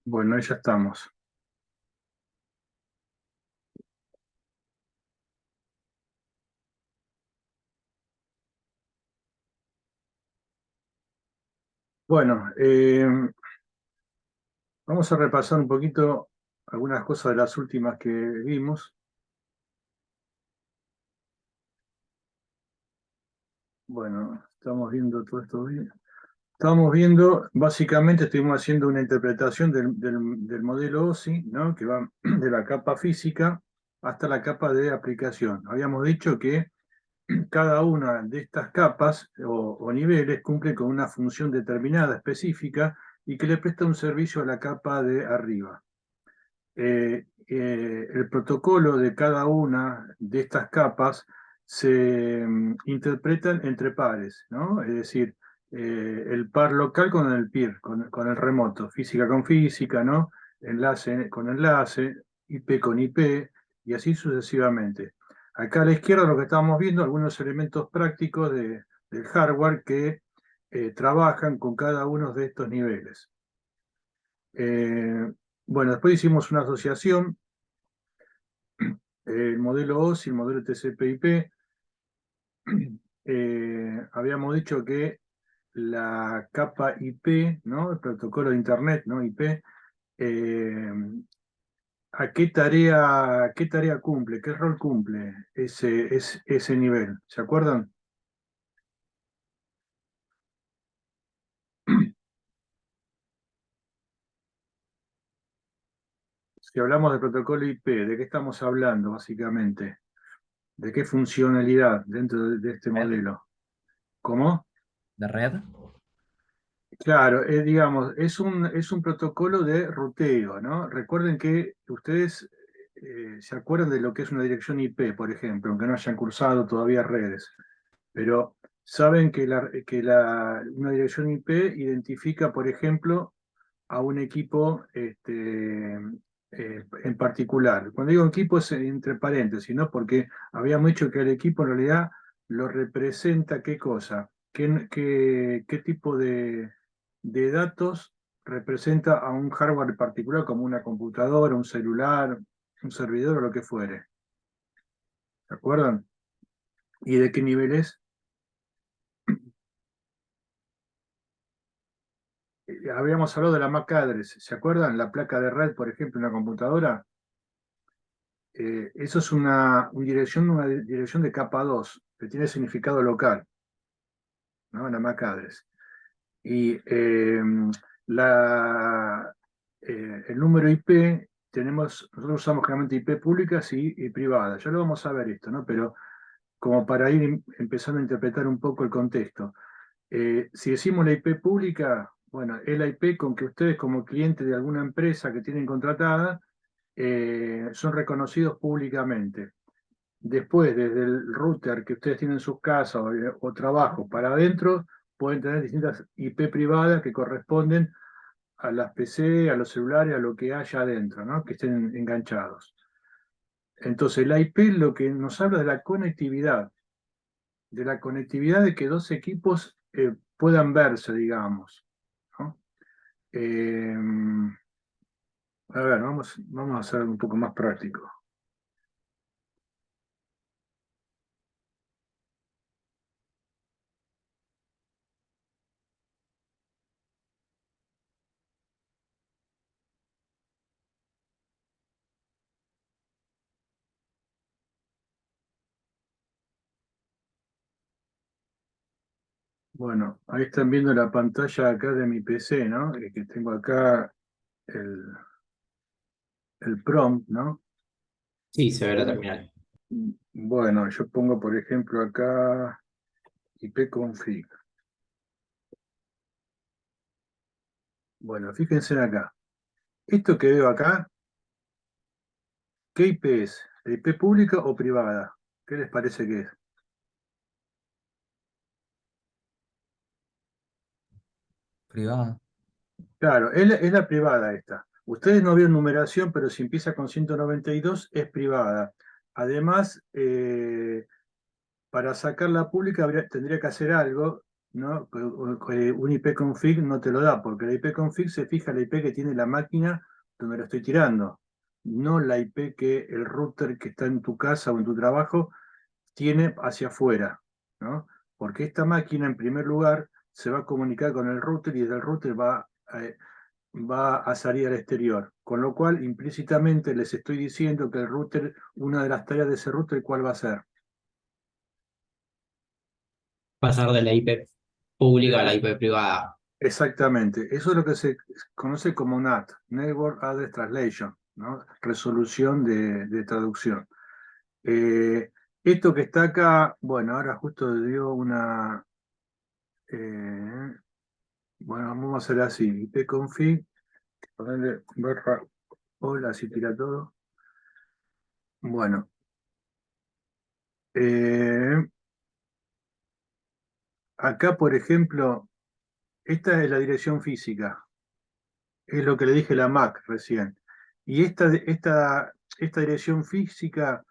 Bueno, ahí ya estamos. Bueno, vamos a repasar un poquito algunas cosas de las últimas que vimos. Bueno, estamos viendo todo esto bien. Estamos viendo, básicamente estuvimos haciendo una interpretación del modelo OSI, ¿no? Que va de la capa física hasta la capa de aplicación. Habíamos dicho que cada una de estas capas o niveles cumple con una función determinada, específica, y que le presta un servicio a la capa de arriba. El protocolo de cada una de estas capas se interpretan entre pares, ¿no? Es decir, el par local con el peer, con el remoto, física con física, ¿no? Enlace con enlace, IP con IP, y así sucesivamente. Acá a la izquierda lo que estamos viendo, algunos elementos prácticos del hardware que trabajan con cada uno de estos niveles. Bueno, después hicimos una asociación, el modelo OSI, el modelo TCP/IP. Habíamos dicho que la capa IP, ¿no? El protocolo de Internet, ¿no? IP, eh, ¿a qué tarea cumple? ¿Qué rol cumple ese nivel? ¿Se acuerdan? Si hablamos de protocolo IP, ¿de qué estamos hablando básicamente? ¿De qué funcionalidad dentro de este Red, modelo? ¿Cómo? de red. Claro, digamos, es un protocolo de ruteo, ¿no? Recuerden que ustedes se acuerdan de lo que es una dirección IP, por ejemplo, aunque no hayan cursado todavía redes, pero saben que una dirección IP identifica, por ejemplo, a un equipo en particular. Cuando digo equipo es entre paréntesis, ¿no? Porque habíamos dicho que el equipo en realidad lo representa qué cosa, qué tipo de datos representa a un hardware particular como una computadora, un celular, un servidor o lo que fuere. ¿Se acuerdan? ¿Y de qué nivel es? Habíamos hablado de la MAC address, ¿se acuerdan? La placa de red, por ejemplo, en una computadora. Eso es una dirección de capa 2 que tiene significado local, ¿no? La MAC address. Y la, el número IP, nosotros usamos generalmente IP públicas y privadas. Ya lo vamos a ver esto, ¿no? Pero como para ir empezando a interpretar un poco el contexto. Si decimos la IP pública, bueno, es la IP con que ustedes como cliente de alguna empresa que tienen contratada son reconocidos públicamente. Después, desde el router que ustedes tienen en sus casas o trabajo para adentro, pueden tener distintas IP privadas que corresponden a las PC, a los celulares, a lo que haya adentro, ¿no? Que estén enganchados. Entonces, la IP lo que nos habla de la conectividad de que dos equipos puedan verse, digamos, ¿no? Eh, a ver, vamos a hacer un poco más práctico. Bueno, ahí están viendo la pantalla acá de mi PC, ¿no? Que tengo acá el, el prompt, ¿no? Sí, se ve la terminal. Bueno, yo pongo, por ejemplo, acá ipconfig. Bueno, fíjense acá. Esto que veo acá, ¿qué IP es? ¿La IP pública o privada? ¿Qué les parece que es? Privada. Claro, es la privada esta. Ustedes no vieron numeración, pero si empieza con 192 es privada. Además, para sacar la pública tendría que hacer algo. ¿no? Un ipconfig no te lo da, porque la ipconfig se fija la IP que tiene la máquina donde lo estoy tirando, no la IP que el router que está en tu casa o en tu trabajo tiene hacia afuera, ¿no? Porque esta máquina, en primer lugar, se va a comunicar con el router y desde el router va a salir al exterior. Con lo cual, implícitamente les estoy diciendo que el router, una de las tareas de ese router, ¿cuál va a ser? Pasar de la IP pública a la IP privada. Exactamente. Eso es lo que se conoce como NAT, Network Address Translation, ¿no? Resolución de traducción. Eh, Esto que está acá, bueno, ahora justo dio una. eh, bueno, vamos a hacer así: ipconfig, ponerle barra hola, así tira todo. Bueno, eh, acá, por ejemplo, esta es la dirección física, es lo que le dije la MAC recién. Y esta dirección física,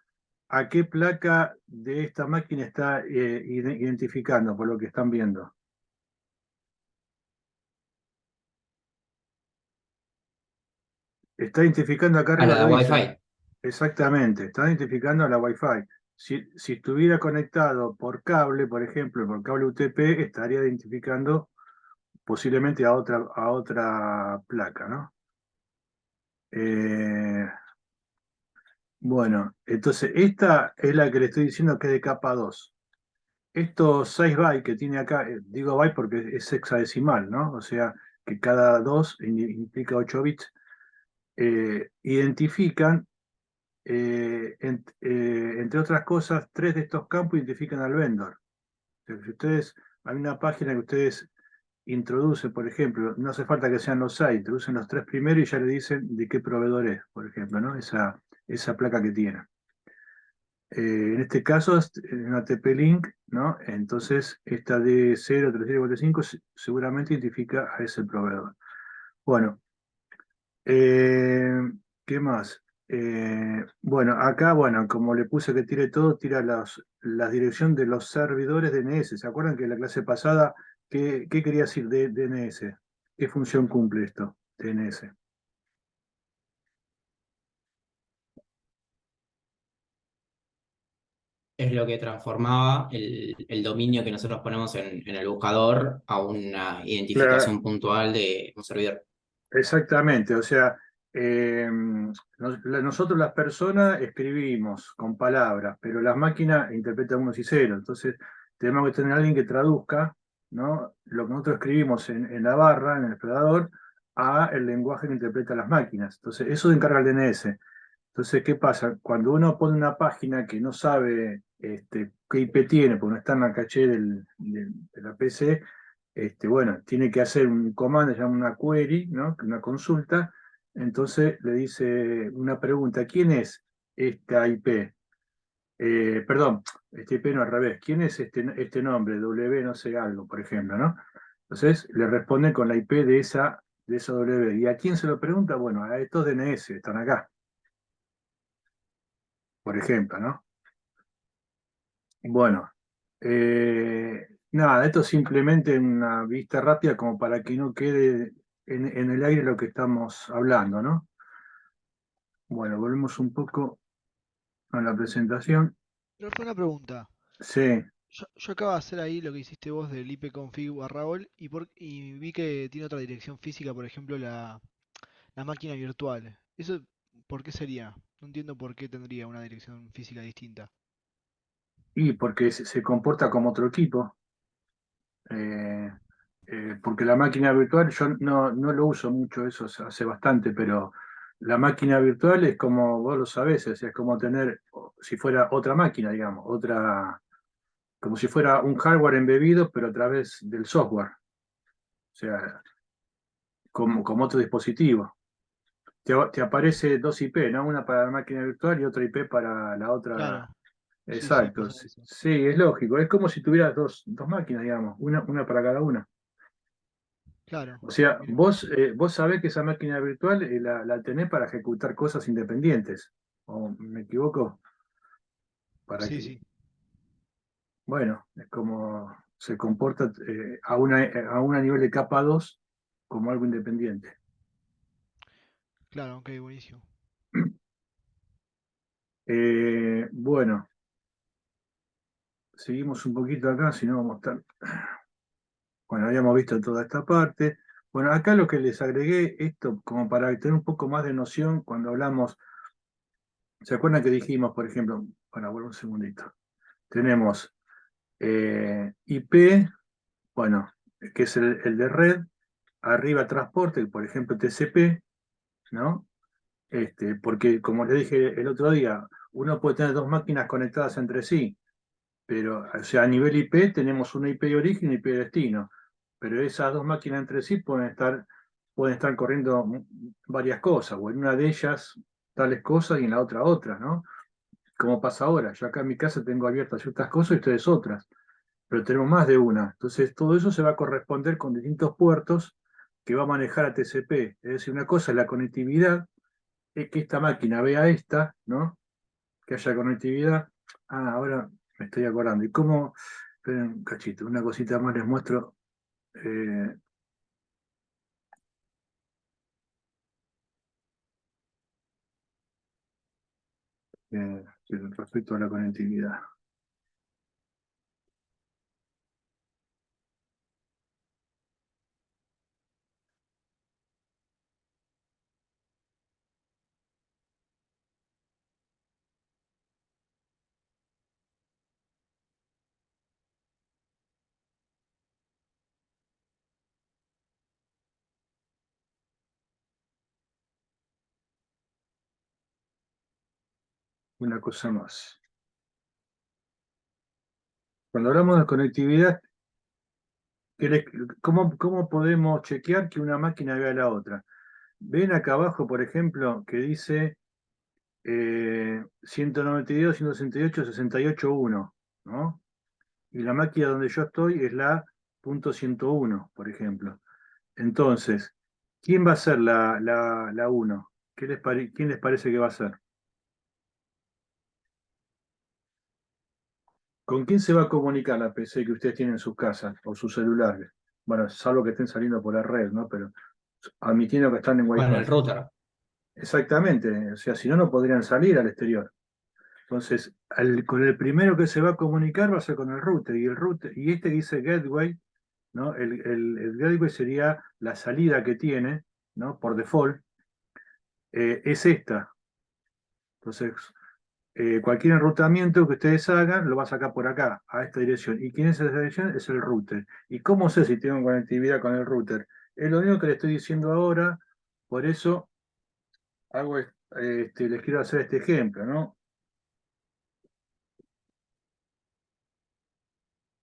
¿a qué placa de esta máquina está identificando por lo que están viendo? Está identificando acá A arriba, la lo de dice. Wi-Fi. Exactamente, está identificando a la Wi-Fi. Si estuviera conectado por cable, por ejemplo, por cable UTP, estaría identificando posiblemente a otra placa, ¿no? Eh, bueno, entonces esta es la que le estoy diciendo que es de capa 2. Estos 6 bytes que tiene acá, digo byte porque es hexadecimal, ¿no? O sea, que cada 2 implica 8 bits, identifican, entre otras cosas, 3 de estos campos identifican al vendor. O sea, si ustedes, hay una página que ustedes introducen, por ejemplo, no hace falta que sean los 6, introducen los 3 primeros y ya le dicen de qué proveedor es, por ejemplo, ¿no? Esa placa que tiene. En este caso es una TP-Link, ¿no? Entonces, esta de 03745 seguramente identifica a ese proveedor. Bueno, eh, ¿qué más? Bueno, acá, bueno, como le puse que tire todo, tira la dirección de los servidores DNS. ¿Se acuerdan que en la clase pasada, qué quería decir de DNS? ¿Qué función cumple esto, DNS? Es lo que transformaba el dominio que nosotros ponemos en el buscador a una Claro, identificación puntual de un servidor. exactamente, o sea, nosotros las personas escribimos con palabras, pero las máquinas interpretan unos y ceros, entonces tenemos que tener a alguien que traduzca, ¿no? Lo que nosotros escribimos en la barra, en el explorador, a el lenguaje que interpreta las máquinas. Entonces, eso encarga el DNS. Entonces, ¿qué pasa? Cuando uno pone una página que no sabe qué IP tiene, porque no está en la caché de la PC, bueno, tiene que hacer un comando, se llama una query, ¿no? Una consulta. Entonces le dice una pregunta: ¿quién es esta IP? Perdón, este IP no al revés. ¿Quién es este nombre? W no sé algo, por ejemplo, ¿no? Entonces le responden con la IP de esa W. ¿Y a quién se lo pregunta? Bueno, a estos DNS, están acá, por ejemplo, ¿no? Bueno, nada, esto es simplemente una vista rápida como para que no quede en el aire lo que estamos hablando, ¿no? Bueno, volvemos un poco a la presentación. Profe, una pregunta. Sí, Yo acabo de hacer ahí lo que hiciste vos del ipconfig barra all y vi que tiene otra dirección física, por ejemplo, la máquina virtual. ¿Eso por qué sería? No entiendo por qué tendría una dirección física distinta. y porque se comporta como otro equipo, eh, porque la máquina virtual, yo no lo uso mucho, eso se hace bastante, pero la máquina virtual es como, vos lo sabés, es como tener, si fuera otra máquina, digamos, como si fuera un hardware embebido, pero a través del software, o sea, como otro dispositivo. Te aparece dos IP, ¿no? Una para la máquina virtual y otra IP para la otra. Claro, sí, sí, Exacto. pasa Sí, eso. sí, es lógico. Es como si tuvieras dos máquinas, digamos, una para cada una. Claro, O sea, bien. vos sabés que esa máquina virtual la tenés para ejecutar cosas independientes. ¿O me equivoco? Para Sí, que, sí. bueno, es como. se comporta aún a nivel de capa 2 como algo independiente. Claro, ok, buenísimo. Bueno, seguimos un poquito acá, si no vamos a estar. Bueno, habíamos visto toda esta parte. Bueno, acá lo que les agregué, esto como para tener un poco más de noción cuando hablamos. ¿Se acuerdan que dijimos, por ejemplo, bueno, vuelvo un segundito. Tenemos IP, bueno, que es el de red, arriba transporte, por ejemplo TCP, ¿no? Porque como les dije el otro día, uno puede tener dos máquinas conectadas entre sí, pero o sea, a nivel IP tenemos una IP de origen y IP de destino, pero esas dos máquinas entre sí pueden estar corriendo varias cosas, o en una de ellas tales cosas y en la otra otras, ¿no? Como pasa ahora, yo acá en mi casa tengo abiertas ciertas cosas y ustedes otras, pero tenemos más de una. Entonces, todo eso se va a corresponder con distintos puertos que va a manejar a TCP. Es decir, una cosa es la conectividad, es que esta máquina vea esta, ¿no? Que haya conectividad. Ah, ahora me estoy acordando. ¿Y cómo? Esperen un cachito, una cosita más les muestro. eh, Respecto a la conectividad. Una cosa más. Cuando hablamos de conectividad, ¿cómo podemos chequear que una máquina vea a la otra? Ven acá abajo, por ejemplo, que dice 192, 168, 68.1, ¿no? Y la máquina donde yo estoy es la .101, por ejemplo. Entonces, ¿quién va a ser la 1? ¿Quién les parece que va a ser? ¿Con quién se va a comunicar la PC que ustedes tienen en sus casas o sus celulares? Bueno, salvo que estén saliendo por la red, ¿no? Pero admitiendo que están en Con Wi-Fi. el router. Exactamente, o sea, si no, no podrían salir al exterior. Entonces, con el primero que se va a comunicar va a ser con el router, y este que dice gateway, ¿no? El gateway sería la salida que tiene, ¿no? Por default, es esta. Entonces, cualquier enrutamiento que ustedes hagan lo va a sacar por acá, a esta dirección. ¿Y quién es esa dirección? Es el router. ¿Y cómo sé si tengo conectividad con el router? Es lo único que le estoy diciendo ahora, por eso les quiero hacer este ejemplo, ¿no?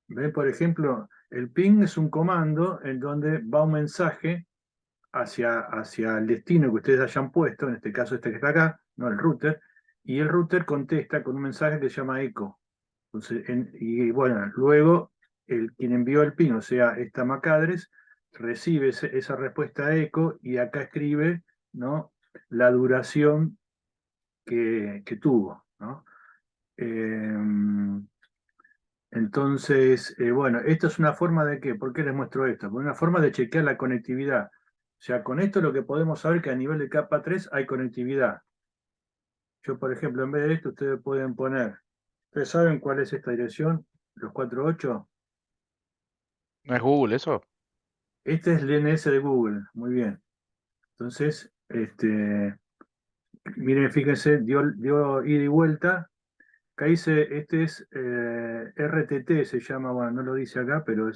¿Ven? Por ejemplo, el ping es un comando en donde va un mensaje hacia el destino que ustedes hayan puesto, en este caso este que está acá, no el router, y el router contesta con un mensaje que se llama echo. Entonces, y bueno, luego quien envió el ping, o sea, esta MAC address, recibe esa respuesta echo y acá escribe, ¿no? La duración que tuvo, ¿no? Entonces, bueno, esto es una forma de qué. ¿Por qué les muestro esto? Porque una forma de chequear la conectividad. O sea, con esto lo que podemos saber que a nivel de capa 3 hay conectividad. Yo, por ejemplo, en vez de esto, ustedes pueden poner. ¿Ustedes saben cuál es esta dirección? Los 48. ¿No es Google eso? Este es el DNS de Google. Muy bien. Entonces, miren, fíjense, dio ida y vuelta. Acá dice, este es RTT, se llama, bueno, no lo dice acá, pero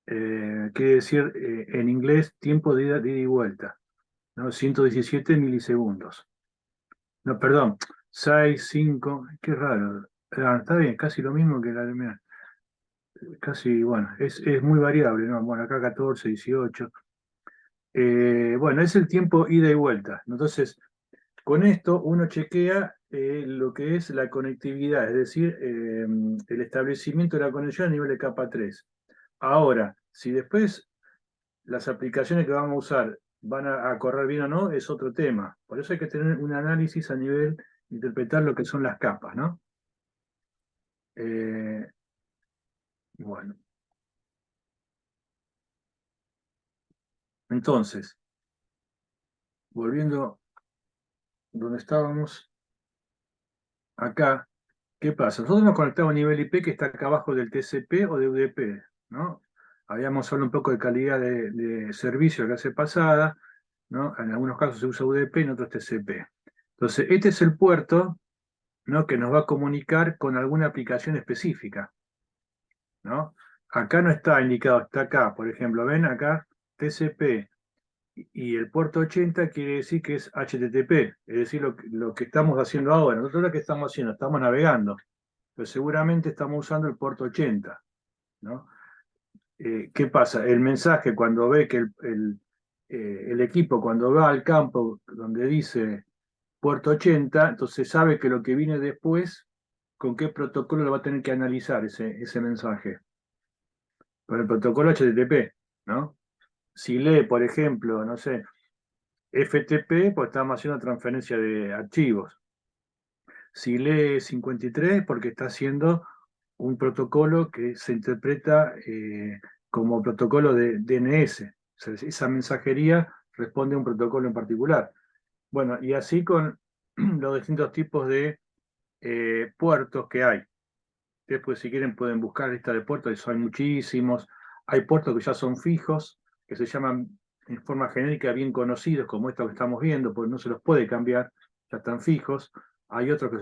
quiere decir en inglés tiempo de ida y vuelta, ¿no? 117 milisegundos. No, perdón, 6, 5, qué raro. Está bien, casi lo mismo que la de mirá, casi, bueno, es muy variable, ¿no? Bueno, acá 14, 18. Bueno, es el tiempo ida y vuelta. Entonces, con esto uno chequea lo que es la conectividad, es decir, el establecimiento de la conexión a nivel de capa 3. Ahora, si después las aplicaciones que vamos a usar van a correr bien o no, es otro tema. Por eso hay que tener un análisis a nivel de interpretar lo que son las capas, ¿no? Eh, bueno. Entonces, volviendo donde estábamos, acá, ¿qué pasa? Nosotros nos conectamos a nivel IP que está acá abajo del TCP o de UDP, ¿no? Habíamos hablado un poco de calidad de servicio la clase pasada, ¿no? En algunos casos se usa UDP, en otros TCP. Entonces, este es el puerto, ¿no? Que nos va a comunicar con alguna aplicación específica, ¿no? Acá no está indicado, está acá, por ejemplo, ven acá TCP y el puerto 80 quiere decir que es HTTP, es decir, lo que estamos haciendo ahora. Nosotros lo que estamos haciendo, estamos navegando, pero seguramente estamos usando el puerto 80, ¿no? ¿Qué pasa? El mensaje cuando ve que el equipo cuando va al campo donde dice puerto 80, entonces sabe que lo que viene después, con qué protocolo lo va a tener que analizar ese mensaje. Con el protocolo HTTP, ¿no? Si lee, por ejemplo, no sé, FTP, pues estamos haciendo transferencia de archivos. Si lee 53, porque está haciendo un protocolo que se interpreta como protocolo de DNS. O sea, esa mensajería responde a un protocolo en particular. Bueno, y así con los distintos tipos de puertos que hay. Después, si quieren, pueden buscar lista de puertos, eso hay muchísimos. Hay puertos que ya son fijos, que se llaman en forma genérica bien conocidos, como estos que estamos viendo, porque no se los puede cambiar, ya están fijos. Hay otros que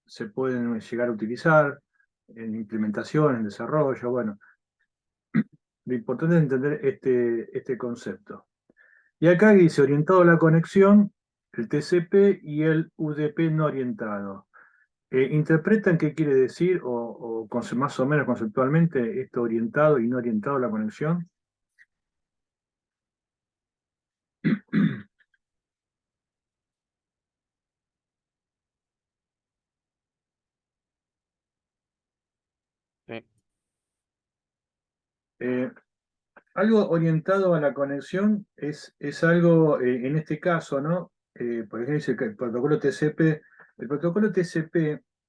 se pueden llegar a utilizar en implementación, en desarrollo. Bueno, lo importante es entender este concepto. Y acá dice orientado a la conexión, el TCP y el UDP no orientado. ¿Interpretan qué quiere decir más o menos conceptualmente esto orientado y no orientado a la conexión? Sí. Eh, Algo orientado a la conexión es algo, en este caso, ¿no? Por ejemplo, dice que el protocolo TCP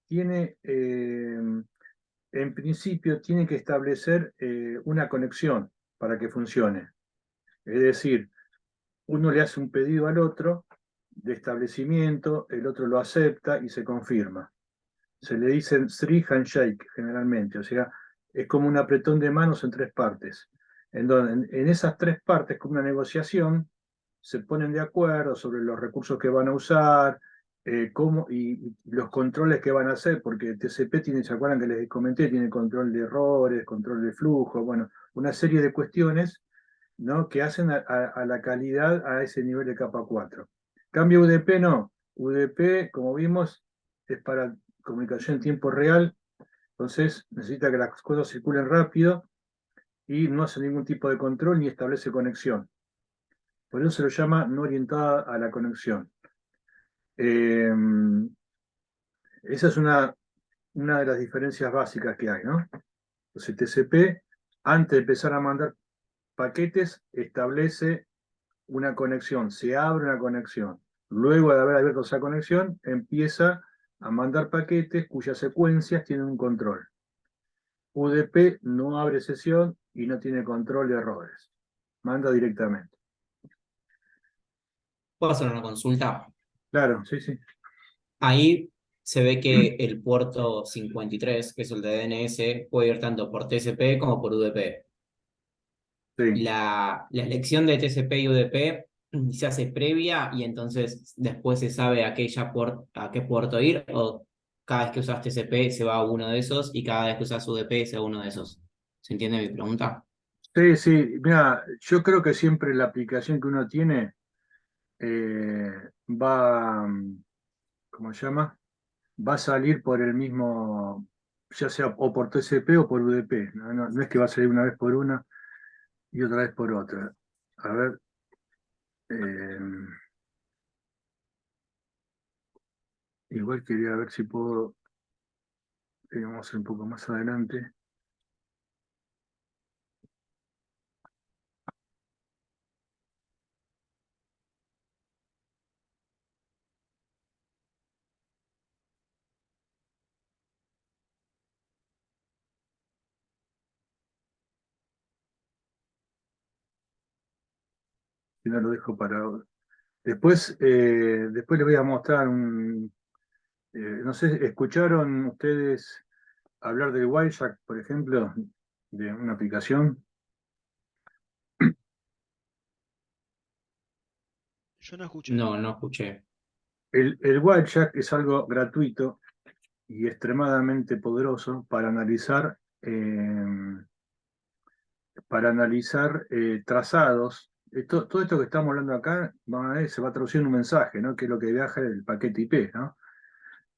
tiene, en principio, tiene que establecer una conexión para que funcione. Es decir, uno le hace un pedido al otro de establecimiento, el otro lo acepta y se confirma. Se le dicen three handshake generalmente, o sea, es como un apretón de manos en tres partes. En donde en esas tres partes, como una negociación, se ponen de acuerdo sobre los recursos que van a usar, cómo, y los controles que van a hacer, porque TCP tiene, ¿se acuerdan que les comenté? Tiene control de errores, control de flujo, bueno, una serie de cuestiones, ¿no? Que hacen a la calidad a ese nivel de capa 4. Cambio UDP no. UDP, como vimos, es para comunicación en tiempo real, entonces necesita que las cosas circulen rápido y no hace ningún tipo de control ni establece conexión. Por eso se lo llama no orientada a la conexión. Eh, Esa es una de las diferencias básicas que hay, ¿no? Entonces TCP, antes de empezar a mandar paquetes, establece una conexión, se abre una conexión. Luego de haber abierto esa conexión, empieza a mandar paquetes cuyas secuencias tienen un control. UDP no abre sesión y no tiene control de errores. Manda directamente. ¿Puedo hacer una consulta? Claro, sí, sí. Ahí se ve que el puerto 53, que es el de DNS, puede ir tanto por TCP como por UDP. Sí. La elección de TCP y UDP se hace previa y entonces después se sabe a qué puerto ir, o cada vez que usas TCP se va a uno de esos y cada vez que usas UDP se va a uno de esos. ¿Se entiende mi pregunta? Sí, sí. Mira, yo creo que siempre la aplicación que uno tiene eh, va, ¿cómo se llama? Va a salir por el mismo, ya sea o por TCP o por UDP. No es que va a salir una vez por una y otra vez por otra. A ver, eh, igual quería ver si puedo, vamos a ir un poco más adelante. Si no lo dejo para ahora. Después les voy a mostrar no sé, ¿escucharon ustedes hablar del Wireshark, por ejemplo, de una aplicación? Yo no escuché. No, no escuché. El Wireshark es algo gratuito y extremadamente poderoso para analizar trazados. Todo esto que estamos hablando acá se va a traducir en un mensaje, ¿no? Que es lo que viaja el paquete IP, ¿no?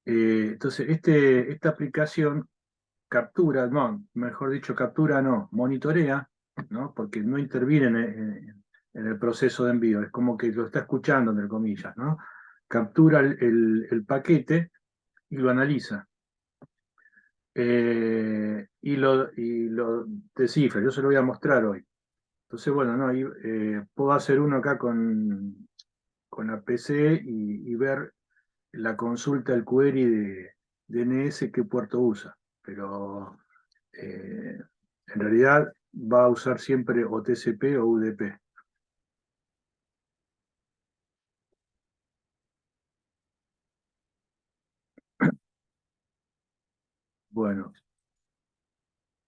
Entonces, esta aplicación captura, no, mejor dicho, captura no, monitorea, ¿no? Porque no interviene en el proceso de envío, es como que lo está escuchando, entre comillas, ¿no? Captura el paquete y lo analiza. Y lo descifra. Yo se lo voy a mostrar hoy. Entonces, bueno, no, puedo hacer uno acá con la PC y ver la consulta, el query de DNS, qué puerto usa. Pero en realidad va a usar siempre o TCP o UDP. Bueno,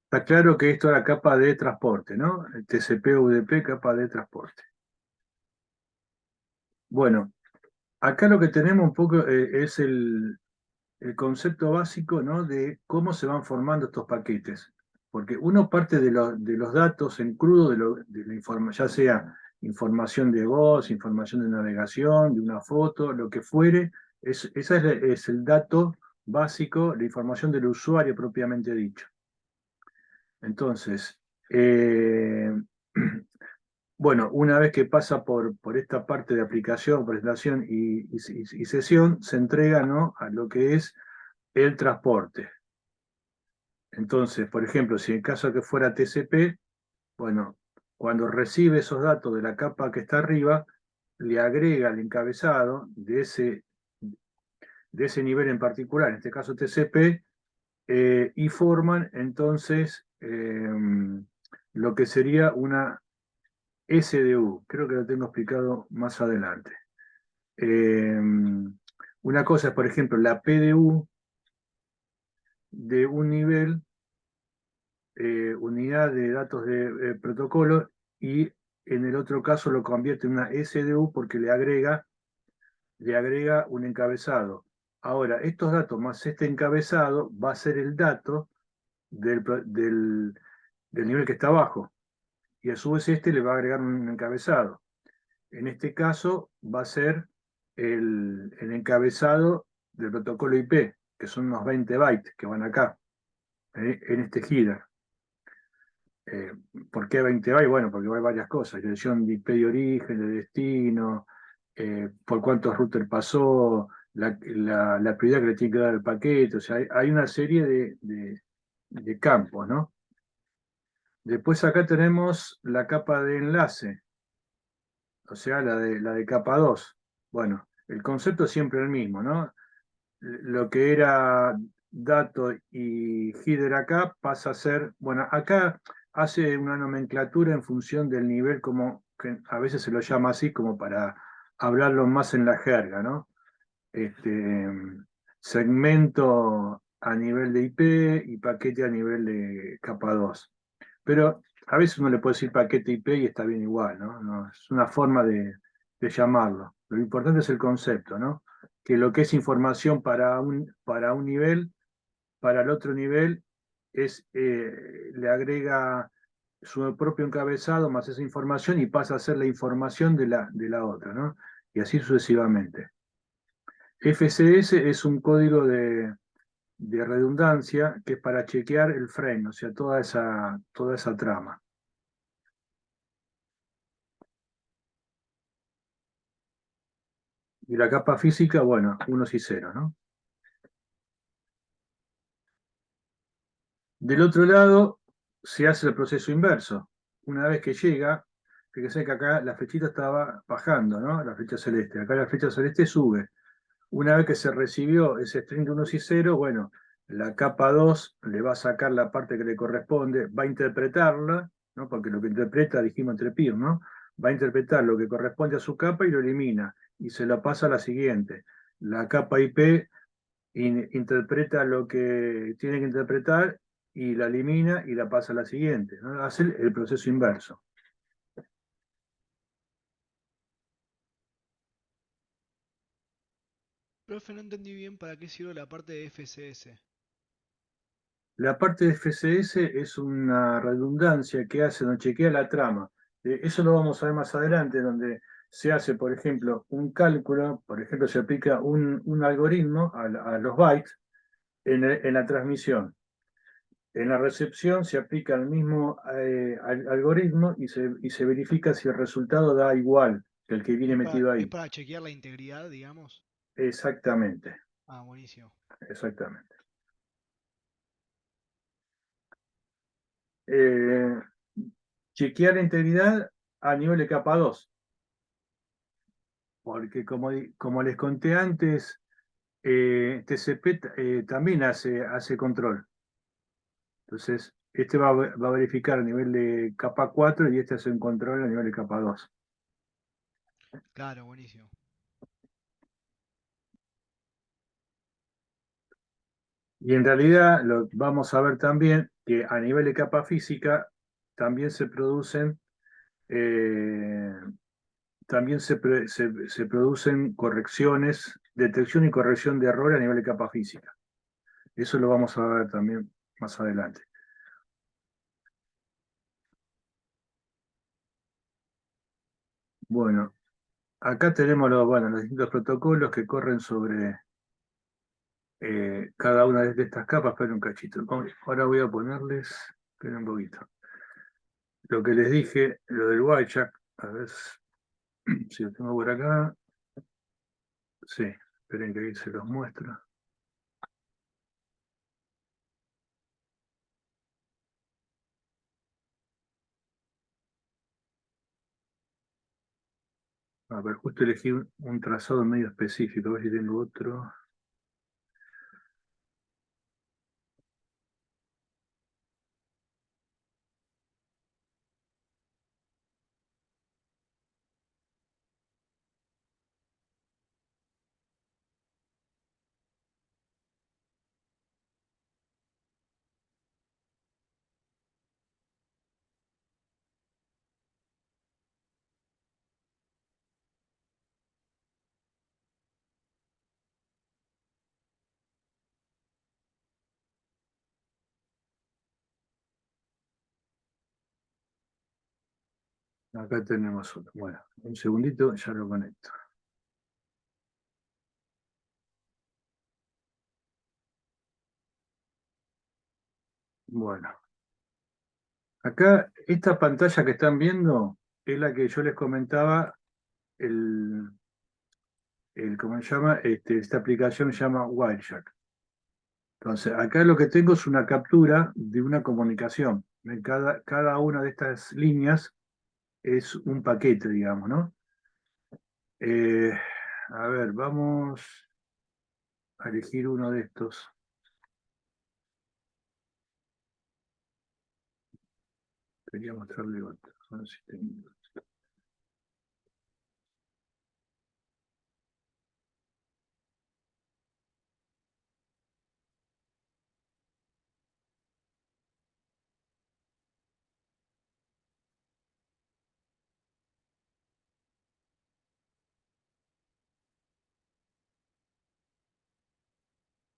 está claro que esto es la capa de transporte, ¿no? El TCP o UDP, capa de transporte. Bueno, acá lo que tenemos un poco es el concepto básico, ¿no? De cómo se van formando estos paquetes. Porque uno parte de los datos en crudo, de la ya sea información de voz, información de navegación, de una foto, lo que fuere, ese es el dato básico, la información del usuario propiamente dicho. Entonces, bueno, una vez que pasa por esta parte de aplicación, presentación y sesión, se entrega, ¿no? A lo que es el transporte. Entonces, por ejemplo, si en caso que fuera TCP, bueno, cuando recibe esos datos de la capa que está arriba, le agrega el encabezado de ese nivel en particular, en este caso TCP, y forman entonces lo que sería una SDU. Creo que lo tengo explicado más adelante. Una cosa es, por ejemplo, la PDU de un nivel, unidad de datos de protocolo, y en el otro caso lo convierte en una SDU porque le agrega un encabezado. Ahora, estos datos más este encabezado va a ser el dato del nivel que está abajo, y a su vez este le va a agregar un encabezado. En este caso va a ser el encabezado del protocolo IP, que son unos 20 bytes que van acá, en este header. ¿Por qué 20 bytes? Bueno, porque hay varias cosas: dirección de IP de origen, de destino, por cuántos routers pasó, la prioridad que le tiene que dar el paquete. O sea, hay una serie de campos, ¿no? Después acá tenemos la capa de enlace, o sea, la de capa 2. Bueno, el concepto es siempre el mismo, ¿no? Lo que era dato y header acá pasa a ser, bueno, acá hace una nomenclatura en función del nivel, como que a veces se lo llama así como para hablarlo más en la jerga, ¿no? Este, segmento a nivel de IP y paquete a nivel de capa 2. Pero a veces uno le puede decir paquete IP y está bien igual, ¿no? Es una forma de llamarlo. Lo importante es el concepto, ¿no? Que lo que es información para un nivel, para el otro nivel, le agrega su propio encabezado más esa información y pasa a ser la información de la otra, ¿no? Y así sucesivamente. FCS es un código de redundancia que es para chequear el frame, o sea, toda esa trama. Y la capa física, bueno, unos y ceros, ¿no? Del otro lado, se hace el proceso inverso. Una vez que llega, fíjese que acá la flechita estaba bajando, ¿no? La flecha celeste. Acá la flecha celeste sube. Una vez que se recibió ese string de unos y ceros, bueno, la capa 2 le va a sacar la parte que le corresponde, va a interpretarla, ¿no? Porque lo que interpreta, dijimos entre peer, ¿no? va a interpretar lo que corresponde a su capa y lo elimina, y se lo pasa a la siguiente. La capa IP interpreta lo que tiene que interpretar y la elimina y la pasa a la siguiente, ¿no? Hace el proceso inverso. Profe, no entendí bien para qué sirve la parte de FCS. La parte de FCS es una redundancia que hace, no chequea la trama. Eso lo vamos a ver más adelante, donde se hace, por ejemplo, un cálculo, por ejemplo, se aplica un algoritmo a los bytes en la transmisión. En la recepción se aplica el mismo algoritmo y se verifica si el resultado da igual que el que viene metido Es ahí. para chequear la integridad, digamos. Exactamente, Ah, buenísimo. exactamente. Eh, chequear la integridad a nivel de capa 2, porque como les conté antes, TCP también hace control. Entonces, este va a verificar a nivel de capa 4 y este hace un control a nivel de capa 2. Claro, buenísimo. Y en realidad vamos a ver también que a nivel de capa física también se producen, eh, se producen correcciones, detección y corrección de errores a nivel de capa física. Eso lo vamos a ver también más adelante. Bueno, acá tenemos los distintos protocolos que corren sobre cada una de estas capas. Esperen un cachito. Ahora voy a ponerles, esperen un poquito. Lo que les dije, lo del Wireshark, a ver si lo tengo por acá. Sí, esperen que ahí se los muestro. A ver, justo elegí un trazado medio específico, a ver si tengo otro. Acá tenemos otro. Bueno, un segundito, ya lo conecto. Bueno, acá esta pantalla que están viendo es la que yo les comentaba, ¿cómo se llama? Esta aplicación se llama Wireshark. Entonces, acá lo que tengo es una captura de una comunicación. Cada una de estas líneas es un paquete, digamos, ¿no? Eh, a ver, vamos a elegir uno de estos. Quería mostrarle otro. A ver si tengo.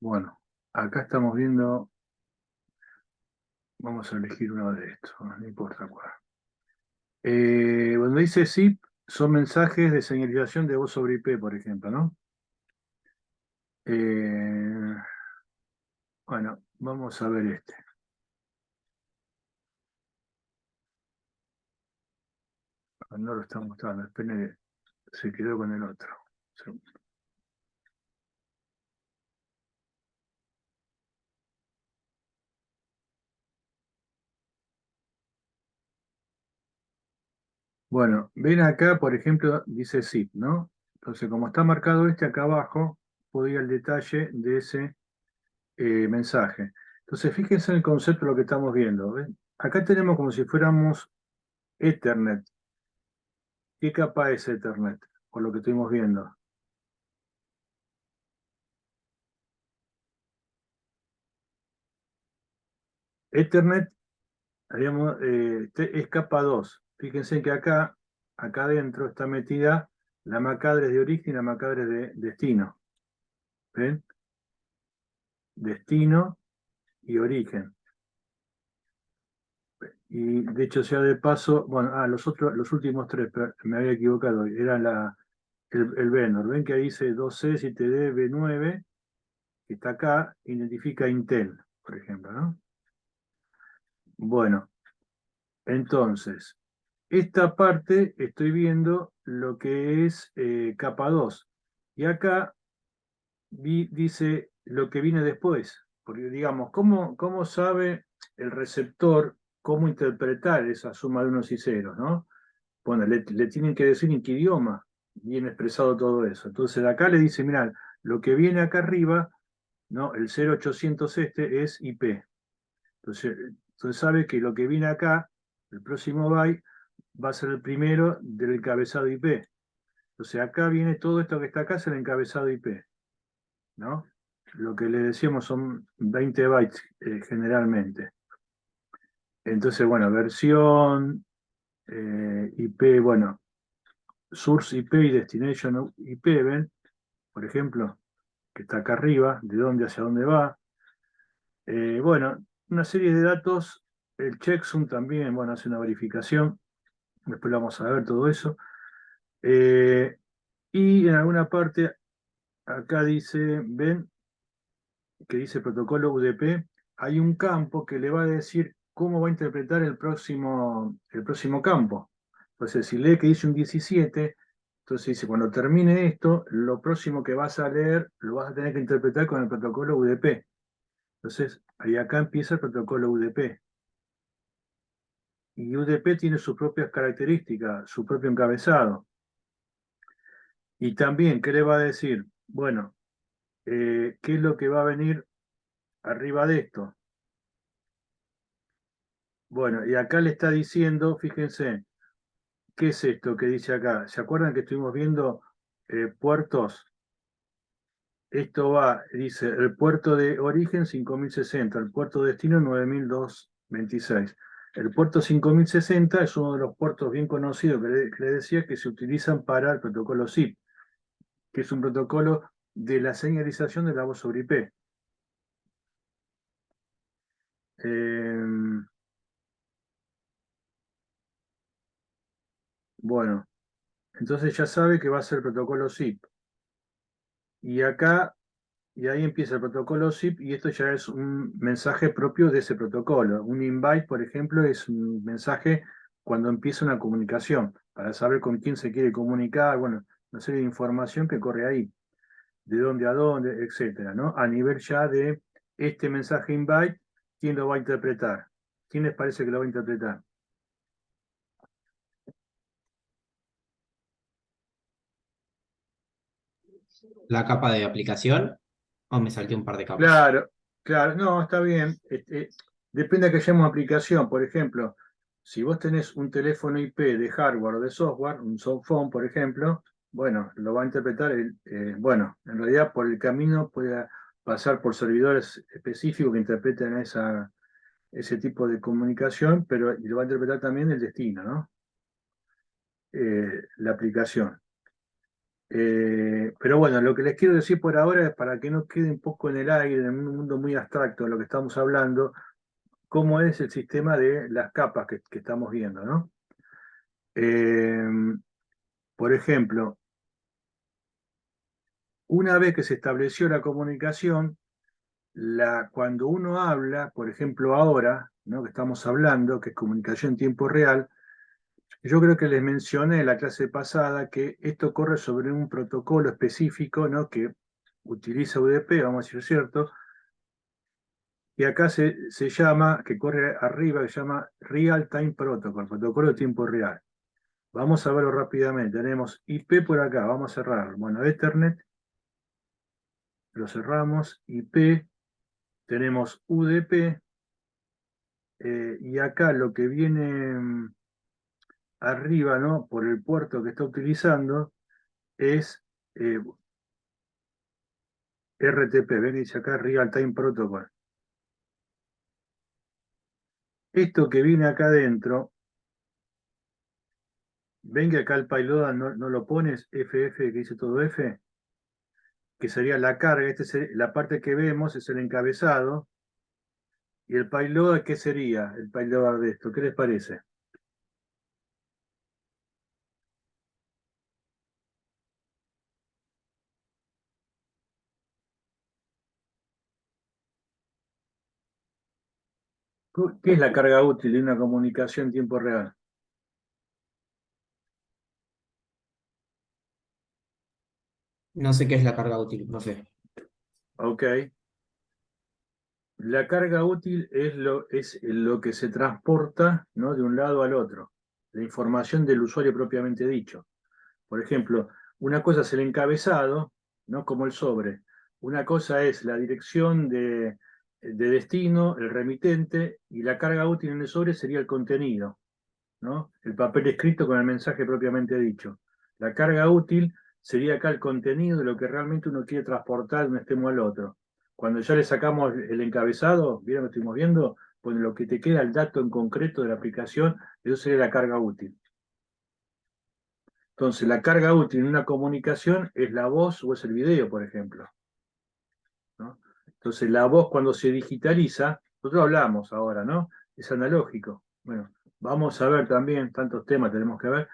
Bueno, acá estamos viendo, vamos a elegir uno de estos, no importa cuál. Cuando dice zip, son mensajes de señalización de voz sobre IP, por ejemplo, ¿no? Eh, bueno, vamos a ver este. No lo está mostrando, esperen, se quedó con el otro. Bueno, ven acá, por ejemplo, dice zip, ¿no? Entonces, como está marcado este acá abajo, puedo ir al detalle de ese mensaje. Entonces, fíjense en el concepto de lo que estamos viendo. ¿Ven? Acá tenemos como si fuéramos Ethernet. ¿Qué capa es Ethernet? Por lo que estuvimos viendo. Ethernet es capa 2. Fíjense que acá adentro está metida la MAC address de origen y la MAC address de destino. ¿Ven? Destino y origen. Y de hecho, sea de paso, bueno, los últimos tres, pero me había equivocado, era el vendor. Ven que ahí dice 2C, 7D, B9, que está acá, identifica Intel, por ejemplo, ¿no? Bueno, entonces, esta parte estoy viendo lo que es capa 2. Y acá dice lo que viene después. Porque, digamos, ¿cómo sabe el receptor cómo interpretar esa suma de unos y ceros, ¿no? Bueno, le tienen que decir en qué idioma viene expresado todo eso. Entonces acá le dice, mirá, lo que viene acá arriba, ¿no? El 0800 este es IP. Entonces sabe que lo que viene acá, el próximo byte, va a ser el primero del encabezado IP. Entonces acá viene todo esto que está acá, es el encabezado IP, ¿no? Lo que le decíamos son 20 bytes generalmente. Entonces, bueno, versión, IP, bueno, source IP y destination IP, ¿ven? Por ejemplo, que está acá arriba, de dónde hacia dónde va. Bueno, una serie de datos, el checksum también, bueno, hace una verificación, después lo vamos a ver todo eso. Y en alguna parte, acá dice, ven, que dice protocolo UDP, hay un campo que le va a decir cómo va a interpretar el próximo campo. Entonces, si lee que dice un 17, entonces dice, cuando termine esto, lo próximo que vas a leer lo vas a tener que interpretar con el protocolo UDP. Entonces, ahí acá empieza el protocolo UDP. Y UDP tiene sus propias características, su propio encabezado. Y también, ¿qué le va a decir? Bueno, ¿qué es lo que va a venir arriba de esto? Bueno, y acá le está diciendo, fíjense, ¿qué es esto que dice acá? ¿Se acuerdan que estuvimos viendo puertos? Esto va, dice, el puerto de origen 5060, el puerto de destino 9226. El puerto 5060 es uno de los puertos bien conocidos que le decía que se utilizan para el protocolo SIP, que es un protocolo de la señalización de la voz sobre IP. Bueno, entonces ya sabe que va a ser el protocolo SIP. Y acá, y ahí empieza el protocolo SIP, y esto ya es un mensaje propio de ese protocolo. Un invite, por ejemplo, es un mensaje cuando empieza una comunicación, para saber con quién se quiere comunicar, bueno, una serie de información que corre ahí, de dónde a dónde, etcétera, ¿no? A nivel ya de este mensaje invite, ¿quién lo va a interpretar? ¿Quién les parece que lo va a interpretar? La capa de aplicación, o me salté un par de capas. Claro, claro, no, está bien. Depende de que hayamos aplicación. Por ejemplo, si vos tenés un teléfono IP de hardware o de software, un softphone, por ejemplo, bueno, lo va a interpretar, bueno, en realidad por el camino puede pasar por servidores específicos que interpreten ese tipo de comunicación, pero y lo va a interpretar también el destino, ¿no? La aplicación. Pero bueno, lo que les quiero decir por ahora es para que no quede un poco en el aire, en un mundo muy abstracto de lo que estamos hablando, cómo es el sistema de las capas que estamos viendo, ¿no? Por ejemplo, una vez que se estableció la comunicación, cuando uno habla, por ejemplo ahora, ¿no? Que estamos hablando, que es comunicación en tiempo real, yo creo que les mencioné en la clase pasada que esto corre sobre un protocolo específico, ¿no? Que utiliza UDP, vamos a decir cierto, y acá se llama, que corre arriba, que se llama Real Time Protocol, protocolo de tiempo real. Vamos a verlo rápidamente. Tenemos IP por acá, vamos a cerrar. Bueno, Ethernet, lo cerramos. IP, tenemos UDP, y acá lo que viene arriba, ¿no? Por el puerto que está utilizando, es RTP, ven, dice acá Real Time Protocol. Esto que viene acá adentro, ven que acá el payload no lo pones, FF, que dice todo F, que sería la carga, la parte que vemos es el encabezado, y el payload, ¿qué sería el payload de esto? ¿Qué les parece? ¿Qué es la carga útil de una comunicación en tiempo real? No sé qué es la carga útil, no sé. Ok. La carga útil es lo que se transporta, ¿no? De un lado al otro. La información del usuario propiamente dicho. Por ejemplo, una cosa es el encabezado, ¿no? Como el sobre. Una cosa es la dirección de destino, el remitente, y la carga útil en el sobre sería el contenido, ¿no? El papel escrito con el mensaje propiamente dicho. La carga útil sería acá el contenido de lo que realmente uno quiere transportar de un extremo al otro. Cuando ya le sacamos el encabezado, ¿vieron lo que estuvimos viendo? Pues lo que te queda el dato en concreto de la aplicación, eso sería la carga útil. Entonces, la carga útil en una comunicación es la voz o es el video, por ejemplo, ¿no? Entonces, la voz cuando se digitaliza, nosotros hablamos ahora, ¿no? Es analógico. Bueno, vamos a ver también, tantos temas tenemos que ver,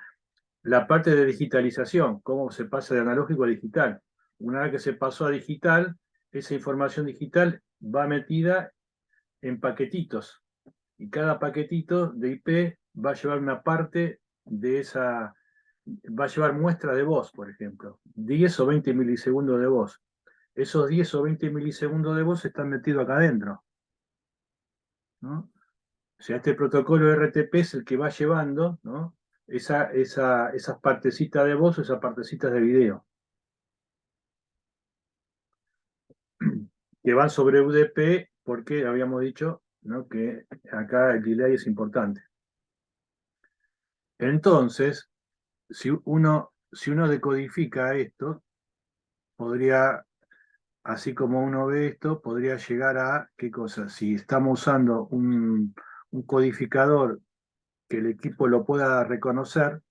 la parte de digitalización, cómo se pasa de analógico a digital. Una vez que se pasó a digital, esa información digital va metida en paquetitos y cada paquetito de IP va a llevar una parte de esa, va a llevar muestra de voz, por ejemplo, 10 o 20 milisegundos de voz. Esos 10 o 20 milisegundos de voz están metidos acá adentro, ¿no? O sea, este protocolo RTP es el que va llevando, ¿no? Esas partecitas de voz o esas partecitas de video que van sobre UDP porque habíamos dicho, ¿no? Que acá el delay es importante. Entonces, si uno decodifica esto, podría, así como uno ve esto, podría llegar a, ¿qué cosa? Si estamos usando un codificador que el equipo lo pueda reconocer,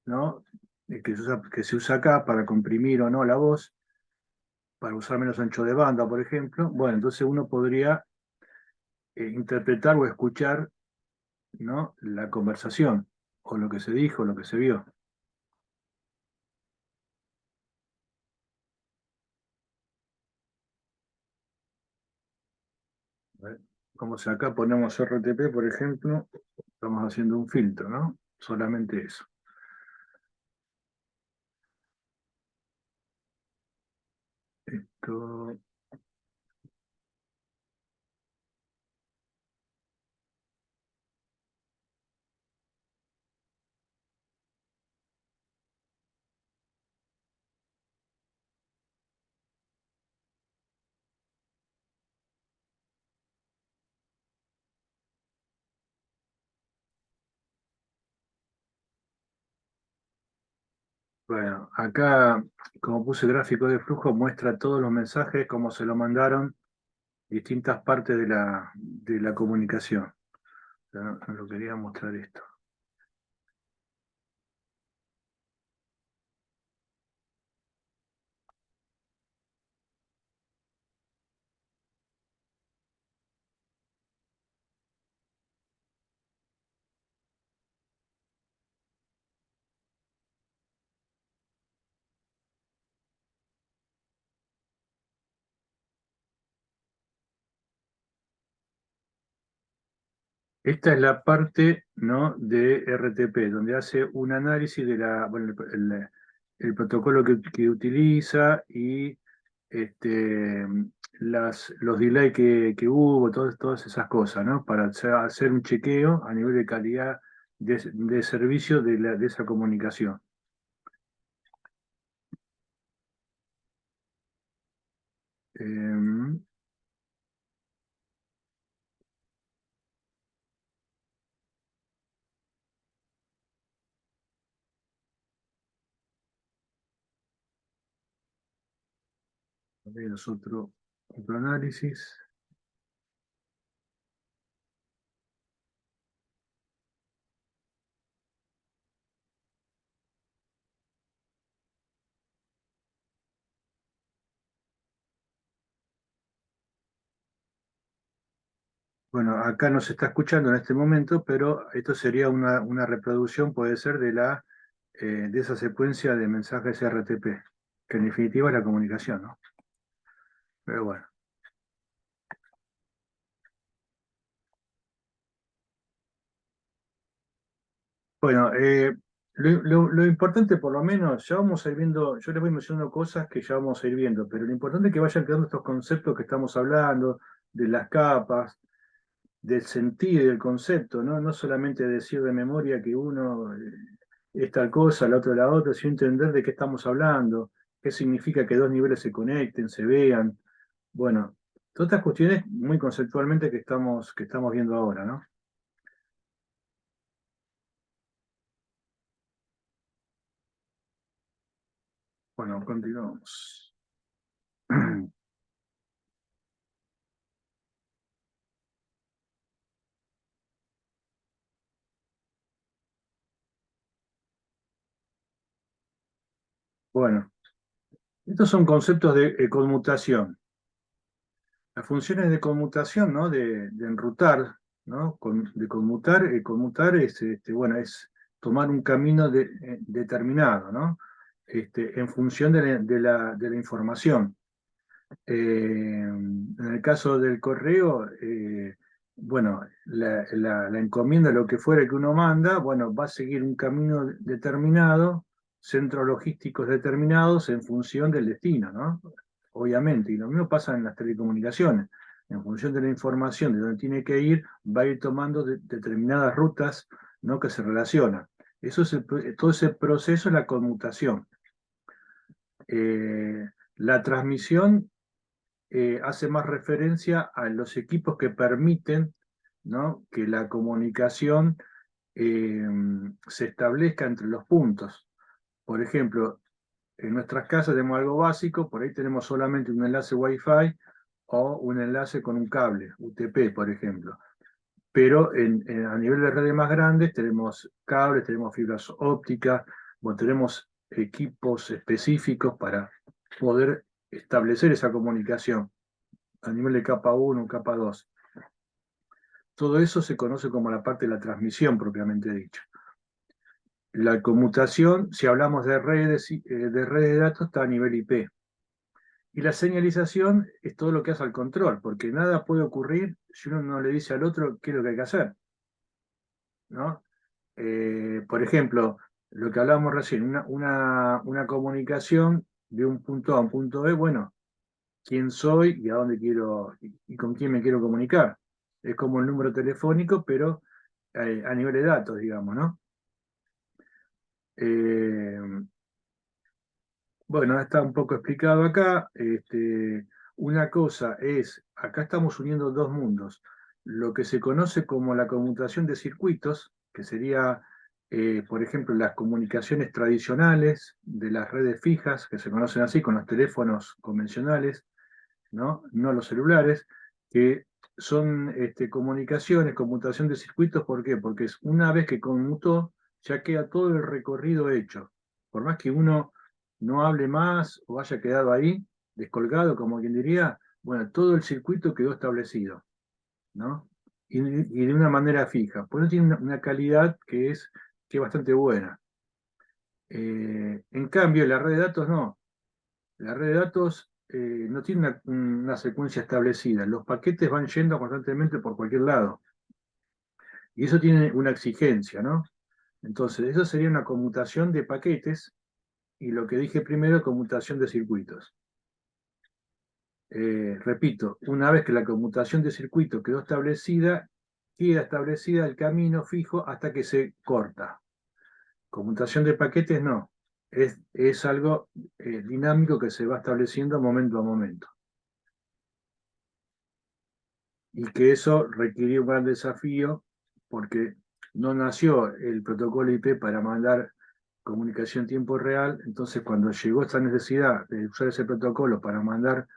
¿no? Que se usa acá para comprimir o no la voz, para usar menos ancho de banda, por ejemplo, bueno, entonces uno podría interpretar o escuchar, ¿no? La conversación, o lo que se dijo, lo que se vio. ¿Vale? Como si acá ponemos RTP, por ejemplo, estamos haciendo un filtro, ¿no? Solamente eso. Esto, bueno, acá, como puse gráfico de flujo, muestra todos los mensajes, cómo se lo mandaron distintas partes de la comunicación. No lo quería mostrar esto. Esta es la parte, ¿no? De RTP, donde hace un análisis de bueno, el protocolo que utiliza y este, los delays que hubo, todas esas cosas, ¿no? Para hacer un chequeo a nivel de calidad de servicio de esa comunicación. Eh, Otro análisis. Bueno, acá no se está escuchando en este momento, pero esto sería una reproducción, puede ser, de esa secuencia de mensajes RTP, que en definitiva es la comunicación, ¿no? Pero bueno. Bueno, lo importante por lo menos, ya vamos a ir viendo, yo les voy mencionando cosas que ya vamos a ir viendo, pero lo importante es que vayan quedando estos conceptos que estamos hablando, de las capas, del sentido y del concepto, ¿no? No solamente decir de memoria que uno es tal cosa, la otra la otra, sino entender de qué estamos hablando, qué significa que dos niveles se conecten, se vean. Bueno, todas estas cuestiones muy conceptualmente que estamos viendo ahora, ¿no? Bueno, continuamos. Bueno, estos son conceptos de conmutación. Las funciones de conmutación, ¿no? De enrutar, ¿no? De conmutar, conmutar es, bueno, es tomar un camino determinado, ¿no? En función de la información. En el caso del correo, bueno, la encomienda, lo que fuera que uno manda, bueno, va a seguir un camino determinado, centros logísticos determinados en función del destino, ¿no? Obviamente, y lo mismo pasa en las telecomunicaciones. En función de la información de dónde tiene que ir, va a ir tomando determinadas rutas, ¿no? Que se relacionan. Todo ese proceso es la conmutación. La transmisión hace más referencia a los equipos que permiten, ¿no? Que la comunicación eh, se establezca entre los puntos. Por ejemplo, en nuestras casas tenemos algo básico, por ahí tenemos solamente un enlace Wi-Fi o un enlace con un cable, UTP, por ejemplo. Pero a nivel de redes más grandes tenemos cables, tenemos fibras ópticas, bueno, tenemos equipos específicos para poder establecer esa comunicación a nivel de capa 1, capa 2. Todo eso se conoce como la parte de la transmisión propiamente dicha. La conmutación, si hablamos de redes de datos, está a nivel IP. Y la señalización es todo lo que hace al control, porque nada puede ocurrir si uno no le dice al otro qué es lo que hay que hacer, ¿no? Por ejemplo, lo que hablábamos recién, una comunicación de un punto A a un punto B, bueno, quién soy y a dónde quiero y con quién me quiero comunicar. Es como el número telefónico, pero a nivel de datos, digamos, ¿no? Eh, bueno, está un poco explicado acá. Una cosa es, acá estamos uniendo dos mundos. Lo que se conoce como la conmutación de circuitos, que sería, por ejemplo, las comunicaciones tradicionales de las redes fijas, que se conocen así con los teléfonos convencionales, ¿no? No los celulares, que son comunicaciones, conmutación de circuitos, ¿por qué? Porque una vez que conmutó, ya queda todo el recorrido hecho. Por más que uno no hable más o haya quedado ahí, descolgado, como quien diría, bueno, todo el circuito quedó establecido, ¿no? Y de una manera fija. Por eso tiene una calidad que es bastante buena. En cambio, la red de datos no. La red de datos no tiene una secuencia establecida. Los paquetes van yendo constantemente por cualquier lado. Y eso tiene una exigencia, ¿no? Entonces, eso sería una conmutación de paquetes y lo que dije primero, conmutación de circuitos. Repito, una vez que la conmutación de circuito queda establecida el camino fijo hasta que se corta. Conmutación de paquetes no. Es algo dinámico que se va estableciendo momento a momento. Y que eso requirió un gran desafío porque no nació el protocolo IP para mandar comunicación en tiempo real, entonces cuando llegó esta necesidad de usar ese protocolo para mandar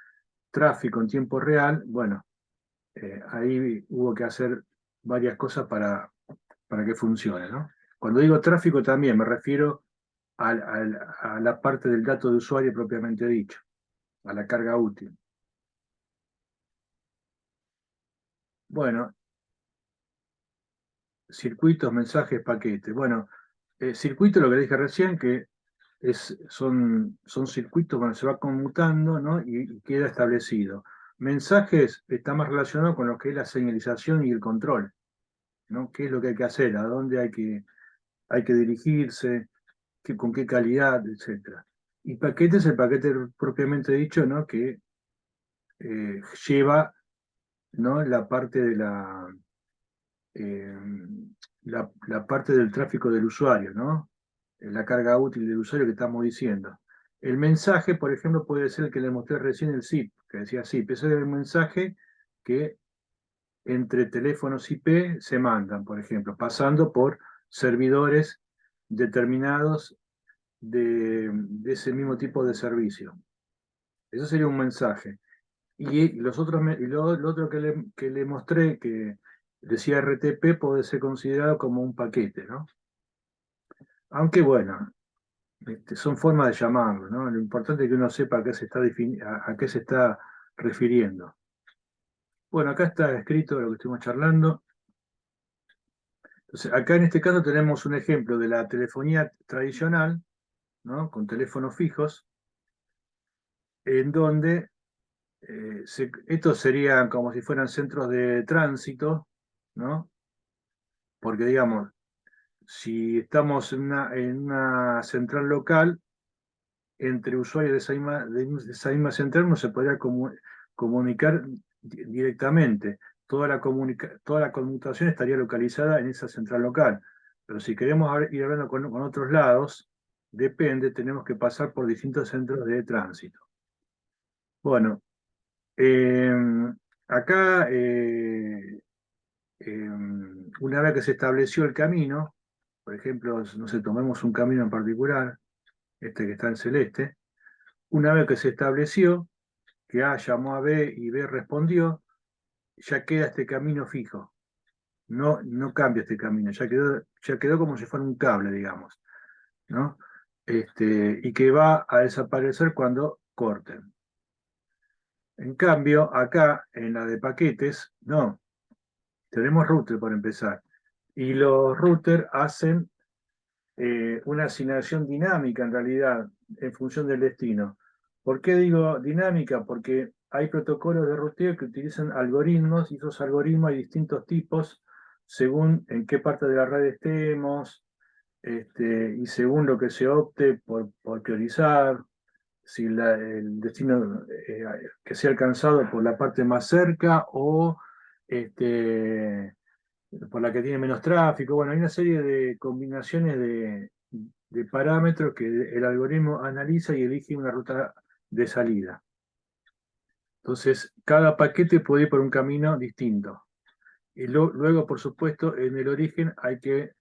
tráfico en tiempo real, bueno, ahí hubo que hacer varias cosas para que funcione, ¿no? Cuando digo tráfico también me refiero a la parte del dato de usuario propiamente dicho, a la carga útil. Bueno, circuitos, mensajes, paquetes. Bueno, circuito, lo que dije recién, que son circuitos cuando se va conmutando, ¿no? Y queda establecido. Mensajes está más relacionado con lo que es la señalización y el control, ¿no? ¿Qué es lo que hay que hacer? ¿A dónde hay que dirigirse? ¿Con qué calidad? Etcétera. Y paquete es el paquete propiamente dicho, ¿no? Que lleva, ¿no? La parte de eh, la parte del tráfico del usuario, ¿no? La carga útil del usuario que estamos diciendo. El mensaje, por ejemplo, puede ser el que le mostré recién, el SIP, que decía SIP. Ese es el mensaje que entre teléfonos IP se mandan, por ejemplo, pasando por servidores determinados de ese mismo tipo de servicio. Eso sería un mensaje. Y los otros, lo otro que le mostré, que decía RTP, puede ser considerado como un paquete, ¿no? Aunque bueno, son formas de llamarlo, ¿no? Lo importante es que uno sepa a qué se está a qué se está refiriendo. Bueno, acá está escrito lo que estuvimos charlando. Entonces, acá en este caso tenemos un ejemplo de la telefonía tradicional, ¿no? Con teléfonos fijos, en donde estos serían como si fueran centros de tránsito, ¿no? Porque digamos, si estamos en una central local, entre usuarios de esa misma central no se podría comunicar directamente. Toda la conmutación estaría localizada en esa central local. Pero si queremos ir hablando con otros lados, depende, tenemos que pasar por distintos centros de tránsito. Bueno, eh, acá, una vez que se estableció el camino, por ejemplo, no sé, tomemos un camino en particular, este que está en celeste, una vez que se estableció, que A llamó a B y B respondió, ya queda este camino fijo. No cambia este camino, ya quedó como si fuera un cable, digamos, ¿no? Y que va a desaparecer cuando corten. En cambio, acá en la de paquetes, no, tenemos router por empezar. Y los routers hacen una asignación dinámica en realidad en función del destino. ¿Por qué digo dinámica? Porque hay protocolos de ruteo que utilizan algoritmos y esos algoritmos hay distintos tipos según en qué parte de la red estemos y según lo que se opte por priorizar, si el destino que sea alcanzado por la parte más cerca o por la que tiene menos tráfico. Bueno, hay una serie de combinaciones de parámetros que el algoritmo analiza y elige una ruta de salida. Entonces, cada paquete puede ir por un camino distinto. Y luego, por supuesto, en el origen hay que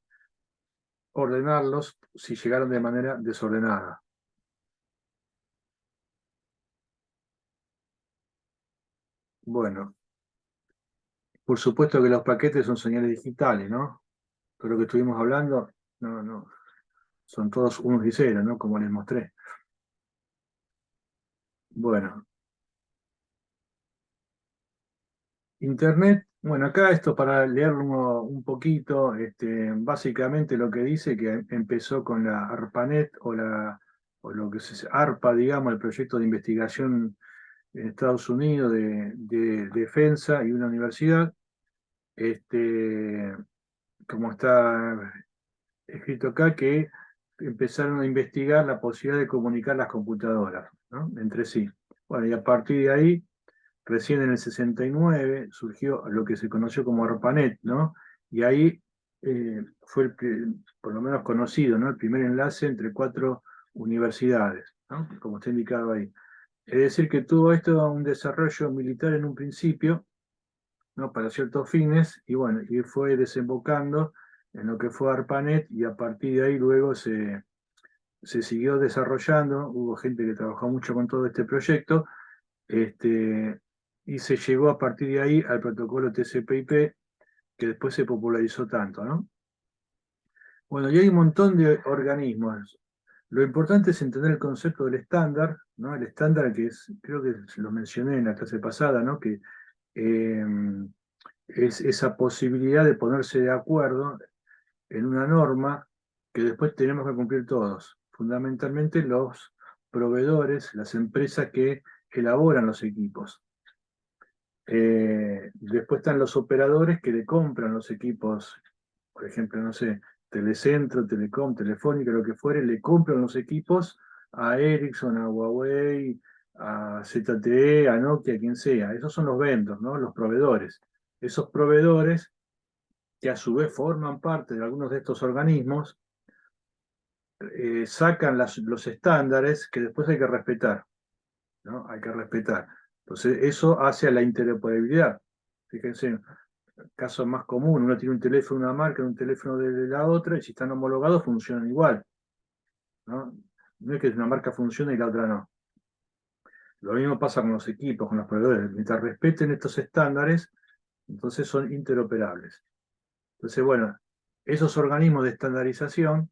ordenarlos si llegaron de manera desordenada. Bueno, por supuesto que los paquetes son señales digitales, ¿no? Todo lo que estuvimos hablando, no, son todos unos y ceros, ¿no? Como les mostré. Bueno, Internet, bueno, acá esto para leerlo un poquito, básicamente lo que dice que empezó con la ARPANET o lo que es ARPA, digamos, el proyecto de investigación en Estados Unidos de defensa y una universidad, como está escrito acá, que empezaron a investigar la posibilidad de comunicar las computadoras, ¿no? Entre sí. Bueno, y a partir de ahí recién en el 69 surgió lo que se conoció como ARPANET, ¿no? Y ahí fue por lo menos conocido, ¿no? El primer enlace entre 4 universidades, ¿no? Como está indicado ahí. Es decir, que tuvo esto un desarrollo militar en un principio, ¿no? Para ciertos fines, y bueno, y fue desembocando en lo que fue ARPANET, y a partir de ahí luego se siguió desarrollando, hubo gente que trabajó mucho con todo este proyecto, y se llegó a partir de ahí al protocolo TCP/IP, que después se popularizó tanto, ¿no? Bueno, y hay un montón de organismos. Lo importante es entender el concepto del estándar, ¿no? El estándar que es, creo que lo mencioné en la clase pasada, ¿no? Que eh, es esa posibilidad de ponerse de acuerdo en una norma que después tenemos que cumplir todos, fundamentalmente los proveedores, las empresas que elaboran los equipos. Después están los operadores que le compran los equipos, por ejemplo, no sé, Telecentro, Telecom, Telefónica, lo que fuere, le compran los equipos a Ericsson, a Huawei, a ZTE, a Nokia, quien sea. Esos son los vendors, ¿no? Los proveedores. Esos proveedores, que a su vez forman parte de algunos de estos organismos, sacan los estándares que después hay que respetar, ¿no? Hay que respetar. Entonces, eso hace a la interoperabilidad. Fíjense, caso más común, uno tiene un teléfono de una marca y un teléfono de la otra, y si están homologados funcionan igual, ¿no? No es que una marca funcione y la otra no. Lo mismo pasa con los equipos, con los proveedores. Mientras respeten estos estándares, entonces son interoperables. Entonces, bueno, esos organismos de estandarización,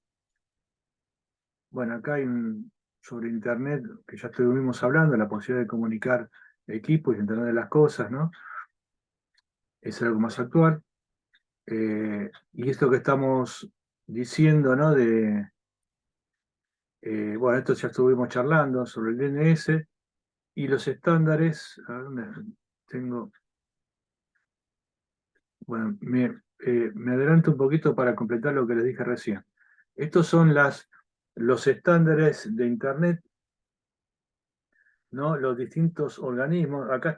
bueno, acá hay sobre Internet, que ya estuvimos hablando, la posibilidad de comunicar equipos y Internet de las cosas, ¿no? Es algo más actual. Y esto que estamos diciendo, ¿no? Bueno, esto ya estuvimos charlando sobre el DNS y los estándares. A ver, ¿dónde tengo? Bueno, me adelanto un poquito para completar lo que les dije recién. Estos son los estándares de Internet, ¿no? Los distintos organismos. Acá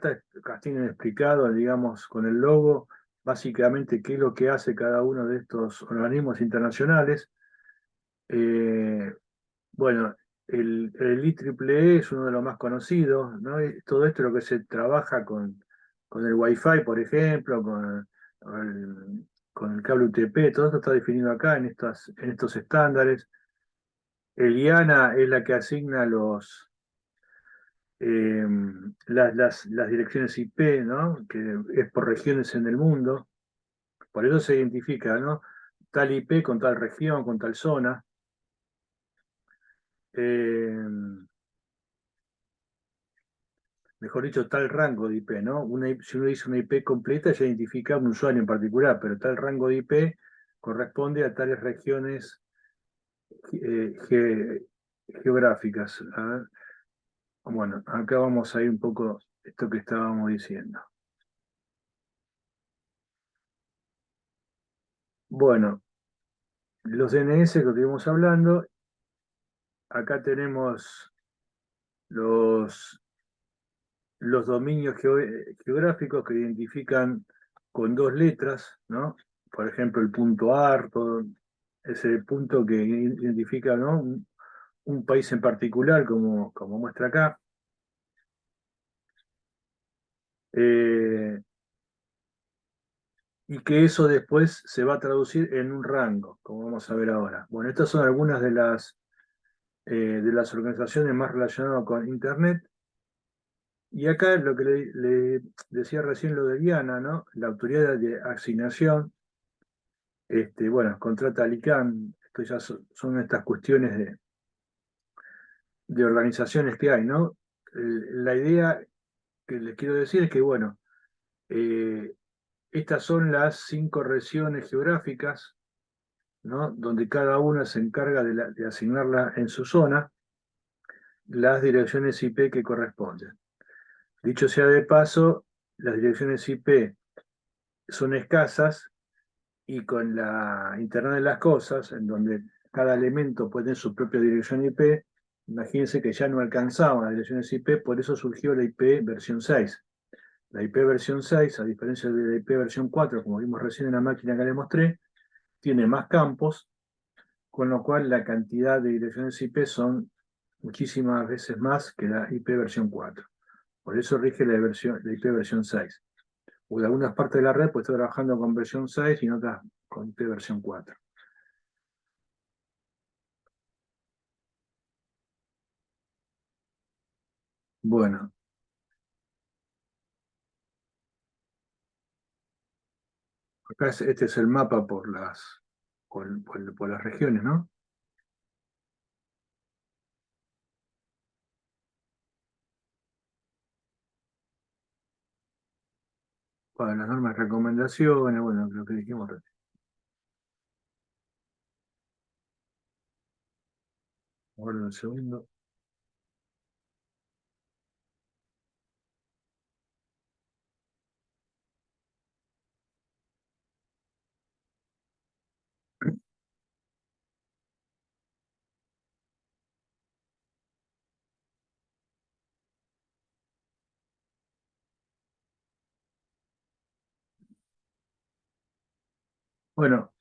tienen explicado, digamos, con el logo, básicamente qué es lo que hace cada uno de estos organismos internacionales. Eh, Bueno, el IEEE es uno de los más conocidos, ¿no? Y todo esto es lo que se trabaja con el Wi-Fi, por ejemplo, con el cable UTP, todo esto está definido acá en estos estándares. El IANA es la que asigna eh, las direcciones IP, ¿no? Que es por regiones en el mundo. Por eso se identifica, ¿no? Tal IP con tal región, con tal zona. Eh, Mejor dicho, tal rango de IP, ¿no? Si uno dice una IP completa, ya identifica un usuario en particular, pero tal rango de IP corresponde a tales regiones ge- geográficas. A ver, bueno, acá vamos a ir un poco esto que estábamos diciendo. Bueno, los DNS que estuvimos hablando, acá tenemos los, los dominios geográficos que identifican con dos letras, ¿no? Por ejemplo, el punto AR, todo ese punto que identifica, ¿no? Un país en particular, como muestra acá. Eh, y que eso después se va a traducir en un rango, como vamos a ver ahora. Bueno, estas son algunas de las organizaciones más relacionadas con Internet. Y acá lo que le decía recién lo de Diana, ¿no? La autoridad de asignación, bueno, contrata al ICANN, esto ya son estas cuestiones de organizaciones que hay, ¿no? La idea que les quiero decir es que, bueno, eh, estas son las 5 regiones geográficas, ¿no? Donde cada una se encarga de asignarla en su zona las direcciones IP que corresponden. Dicho sea de paso, las direcciones IP son escasas y con la Internet de las Cosas, en donde cada elemento puede tener su propia dirección IP, imagínense que ya no alcanzaban las direcciones IP, por eso surgió la IP versión 6. La IP versión 6, a diferencia de la IP versión 4, como vimos recién en la máquina que les mostré, tiene más campos, con lo cual la cantidad de direcciones IP son muchísimas veces más que la IP versión 4. Por eso rige la IP versión 6. O de algunas partes de la red pues está trabajando con versión 6 y en otras con IP versión 4. Bueno, Acá este es el mapa por las regiones, ¿no? Para las normas de recomendaciones, bueno, lo que dijimos recién. Guardo un segundo. Bueno,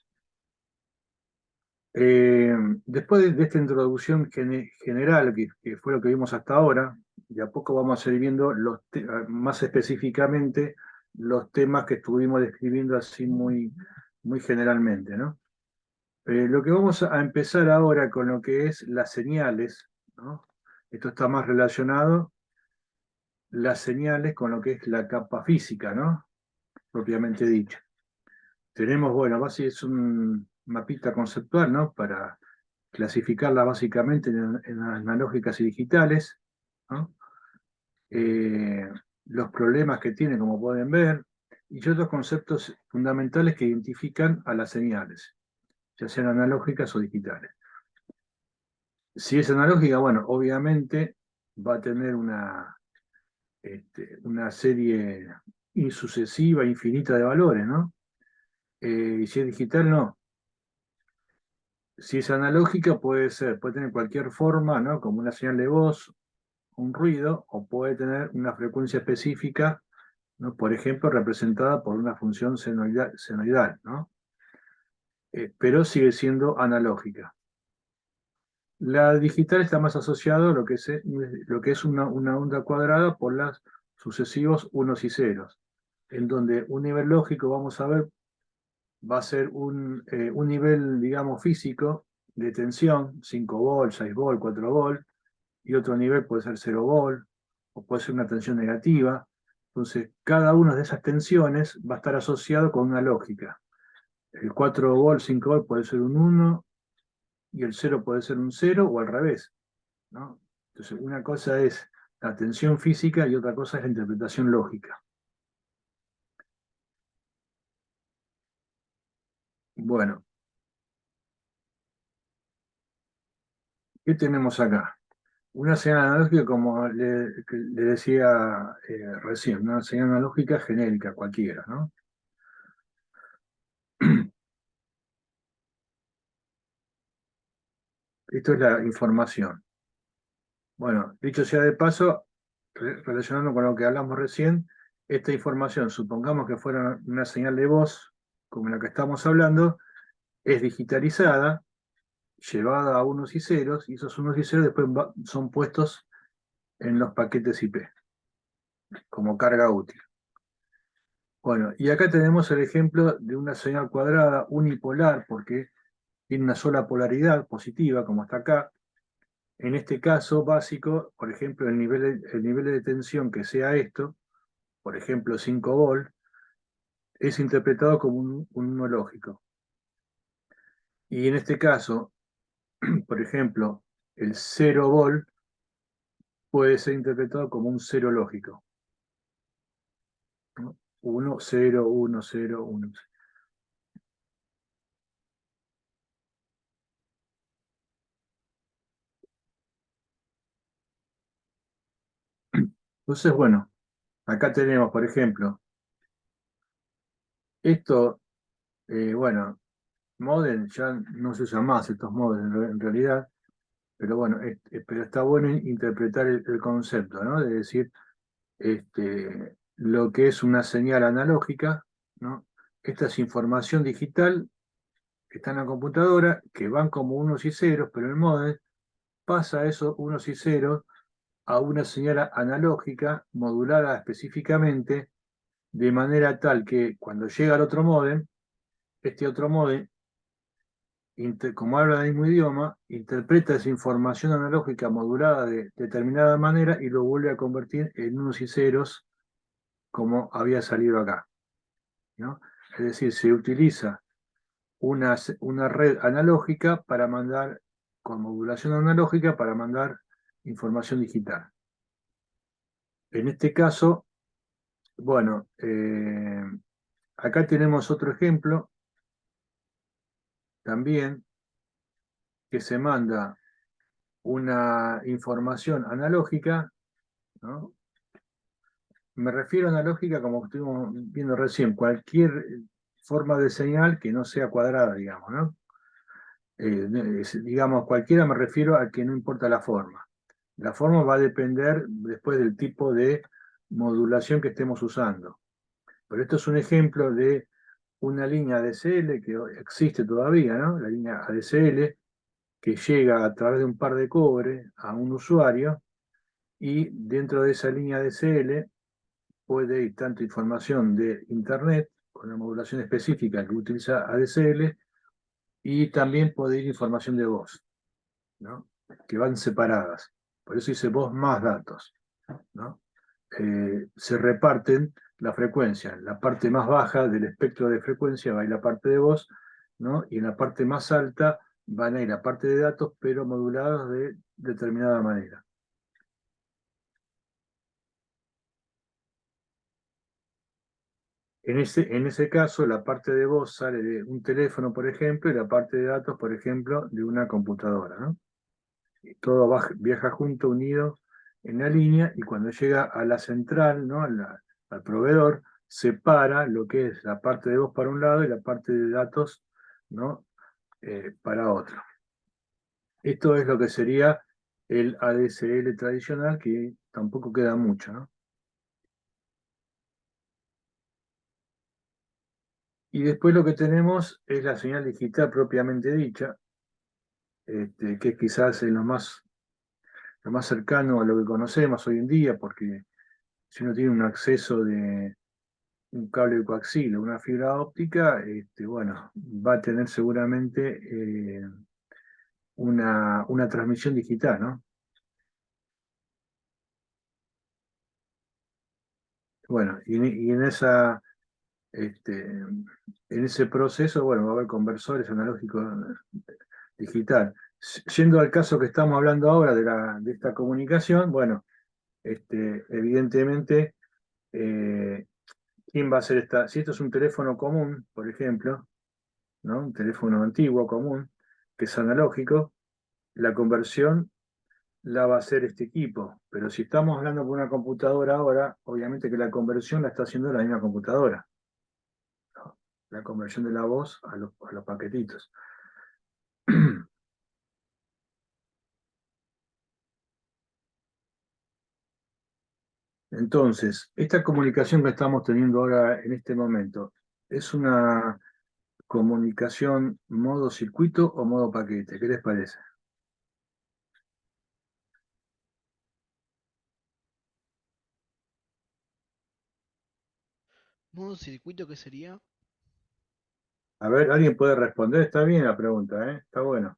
después de esta introducción general, que fue lo que vimos hasta ahora, de a poco vamos a ir viendo más específicamente los temas que estuvimos describiendo así muy generalmente, ¿no? Lo que vamos a empezar ahora con lo que es las señales, ¿no? Esto está más relacionado, las señales, con lo que es la capa física, ¿no? Propiamente dicho. Tenemos, bueno, es un mapita conceptual, ¿no? Para clasificarla básicamente en analógicas y digitales, ¿no? Eh, los problemas que tiene, como pueden ver, y otros conceptos fundamentales que identifican a las señales, ya sean analógicas o digitales. Si es analógica, bueno, obviamente va a tener una serie insucesiva, infinita de valores, ¿no? Y si es digital, no. Si es analógica, puede tener cualquier forma, ¿no? Como una señal de voz, un ruido, o puede tener una frecuencia específica, ¿no? Por ejemplo, representada por una función senoidal, ¿no? Pero sigue siendo analógica. La digital está más asociado a lo que es una onda cuadrada por los sucesivos unos y ceros, en donde un nivel lógico, vamos a ver, va a ser un nivel, digamos, físico de tensión, 5 volt, 6 volt, 4 volt, y otro nivel puede ser 0 volt, o puede ser una tensión negativa. Entonces, cada una de esas tensiones va a estar asociado con una lógica. El 4 volt, 5 volt puede ser un 1, y el 0 puede ser un 0, o al revés, ¿no? Entonces, una cosa es la tensión física y otra cosa es la interpretación lógica. Bueno, ¿qué tenemos acá? Una señal analógica, como le decía recién, una señal analógica genérica, cualquiera, ¿no? Esto es la información. Bueno, dicho sea de paso, relacionando con lo que hablamos recién, esta información, supongamos que fuera una señal de voz, como la que estamos hablando, es digitalizada, llevada a unos y ceros, y esos unos y ceros después son puestos en los paquetes IP, como carga útil. Bueno, y acá tenemos el ejemplo de una señal cuadrada unipolar, porque tiene una sola polaridad positiva, como está acá. En este caso básico, por ejemplo, el nivel de tensión que sea esto, por ejemplo 5 volt, es interpretado como un no lógico. Y en este caso, por ejemplo, el 0 volt puede ser interpretado como un cero lógico, ¿no? 1, 0, 1, 0, 1. Entonces, bueno, acá tenemos, por ejemplo, esto, bueno, modem ya no se usa más estos modems en realidad, pero bueno, pero está bueno interpretar el concepto, ¿no? De decir, lo que es una señal analógica, ¿no? Esta es información digital que está en la computadora, que van como unos y ceros, pero el módem pasa esos unos y ceros a una señal analógica modulada específicamente, de manera tal que cuando llega al otro módem, este otro módem, como habla el mismo idioma, interpreta esa información analógica modulada de determinada manera y lo vuelve a convertir en unos y ceros como había salido acá, ¿no? Es decir, se utiliza una red analógica para mandar, con modulación analógica, para mandar información digital. En este caso, bueno, acá tenemos otro ejemplo también, que se manda una información analógica, ¿no? Me refiero a analógica como estuvimos viendo recién, cualquier forma de señal que no sea cuadrada, digamos, ¿no? Digamos, cualquiera me refiero a que no importa la forma. La forma va a depender después del tipo de modulación que estemos usando. Pero esto es un ejemplo de una línea ADSL que existe todavía, ¿no? La línea ADSL que llega a través de un par de cobre a un usuario y dentro de esa línea ADSL puede ir tanto información de Internet con una modulación específica que utiliza ADSL y también puede ir información de voz, ¿no? Que van separadas. Por eso dice voz más datos, ¿no? Se reparten la frecuencia. En la parte más baja del espectro de frecuencia va a ir la parte de voz, ¿no? Y en la parte más alta van a ir la parte de datos, pero modulados de determinada manera. En ese caso, la parte de voz sale de un teléfono, por ejemplo, y la parte de datos, por ejemplo, de una computadora, ¿no? Y todo viaja junto, unido en la línea, y cuando llega a la central, ¿no? Al proveedor, separa lo que es la parte de voz para un lado y la parte de datos, ¿no? Para otro. Esto es lo que sería el ADSL tradicional, que tampoco queda mucho, ¿no? Y después lo que tenemos es la señal digital propiamente dicha, que quizás es lo más cercano a lo que conocemos hoy en día, porque si uno tiene un acceso de un cable coaxial o una fibra óptica, bueno, va a tener seguramente una transmisión digital, ¿no? Bueno, y en ese proceso, bueno, va a haber conversores analógicos digital. Yendo al caso que estamos hablando ahora de esta comunicación, bueno, evidentemente, ¿quién va a hacer esta? Si esto es un teléfono común, por ejemplo, ¿no? Un teléfono antiguo común, que es analógico, la conversión la va a hacer este equipo. Pero si estamos hablando con una computadora ahora, obviamente que la conversión la está haciendo la misma computadora, ¿no? La conversión de la voz a los paquetitos. Entonces, esta comunicación que estamos teniendo ahora en este momento, ¿es una comunicación modo circuito o modo paquete? ¿Qué les parece? ¿Modo circuito qué sería? A ver, ¿alguien puede responder? Está bien la pregunta, ¿eh? Está bueno.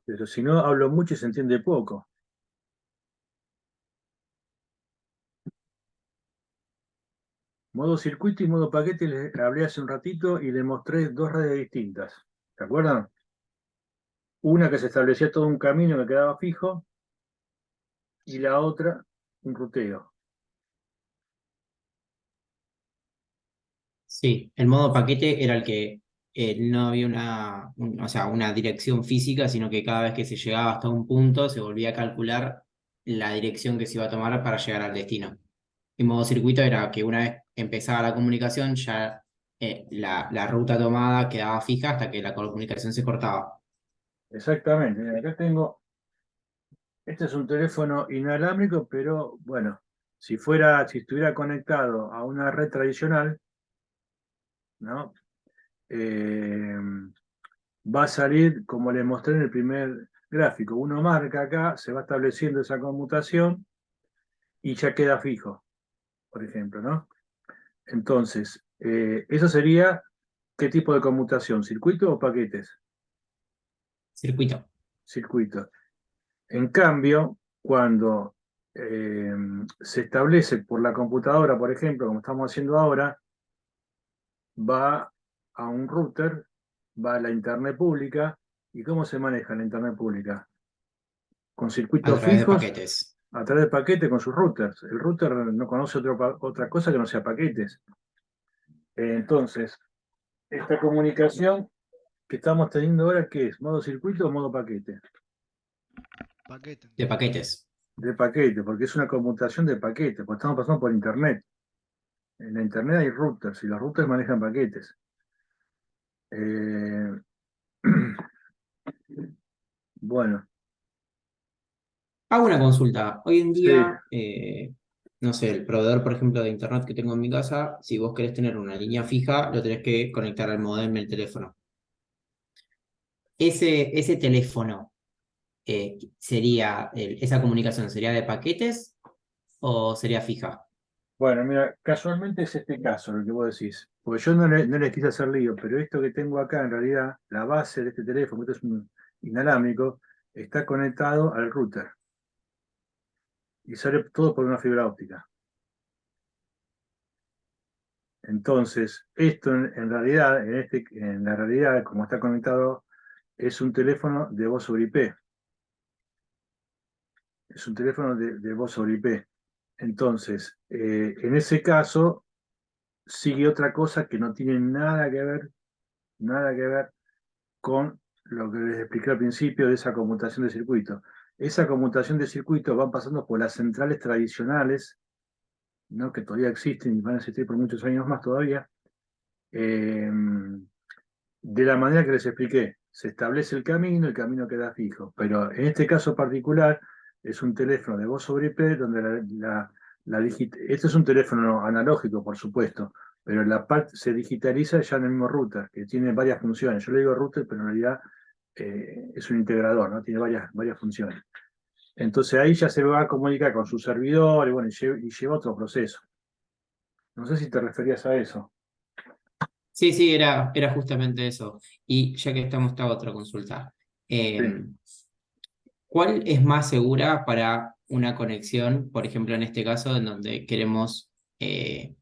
Pero si no, hablo mucho y se entiende poco. Modo circuito y modo paquete les hablé hace un ratito y les mostré dos redes distintas. ¿Se acuerdan? Una que se establecía todo un camino que quedaba fijo y Sí. la otra un ruteo. Sí, el modo paquete era el que no había o sea, una dirección física, sino que cada vez que se llegaba hasta un punto se volvía a calcular la dirección que se iba a tomar para llegar al destino. El modo circuito era que una vez empezaba la comunicación, ya la ruta tomada quedaba fija hasta que la comunicación se cortaba. Exactamente. Mira, acá tengo, este es un teléfono inalámbrico, pero bueno, si estuviera conectado a una red tradicional, ¿no? Eh, va a salir como les mostré en el primer gráfico. Uno marca acá, se va estableciendo esa conmutación y ya queda fijo, por ejemplo, ¿no? Entonces, eso sería, ¿qué tipo de conmutación? ¿Circuito o paquetes? Circuito. Circuito. En cambio, cuando se establece por la computadora, por ejemplo, como estamos haciendo ahora, va a un router, va a la internet pública. ¿Y cómo se maneja la internet pública? Con A circuitos través de fijos, paquetes. a través de paquetes con sus routers. El router no conoce otra cosa que no sea paquetes. Entonces, esta comunicación que estamos teniendo ahora, ¿qué es? ¿Modo circuito o modo paquete? Paquete, De entiendo. paquetes. De paquete, porque es una conmutación de paquete, porque estamos pasando por internet. En la internet hay routers y los routers manejan paquetes. Eh, bueno, Hago una consulta. Hoy en sí, día, no sé, el proveedor, por ejemplo, de internet que tengo en mi casa, si vos querés tener una línea fija, lo tenés que conectar al modem del teléfono. Ese teléfono, esa comunicación sería de paquetes o sería fija? bueno, mira, casualmente es este caso lo que vos decís. Porque yo no le quise hacer lío, pero esto que tengo acá, en realidad, la base de este teléfono, esto es un inalámbrico, está conectado al router y sale todo por una fibra óptica. Entonces, esto en realidad, en la realidad, como está conectado, es un teléfono de voz sobre IP. Es un teléfono de voz sobre IP. Entonces, en ese caso, sigue otra cosa que no tiene nada que ver con lo que les expliqué al principio de esa conmutación de circuito. Esa conmutación de circuitos van pasando por las centrales tradicionales, ¿no? Que todavía existen y van a existir por muchos años más todavía. Eh, de la manera que les expliqué, se establece el camino queda fijo, pero en este caso particular es un teléfono de voz sobre IP donde este es un teléfono analógico, por supuesto, pero la parte se digitaliza ya en el mismo router, que tiene varias funciones. Yo le digo router, pero en realidad es un integrador, ¿no? Tiene varias funciones. Entonces ahí ya se va a comunicar con su servidor y, bueno, y lleva otro proceso. No sé si te referías a eso. Sí, sí, era justamente eso. Y ya que estamos, esta otra consulta. Sí. ¿Cuál es más segura para una conexión, por ejemplo, en este caso, en donde queremos que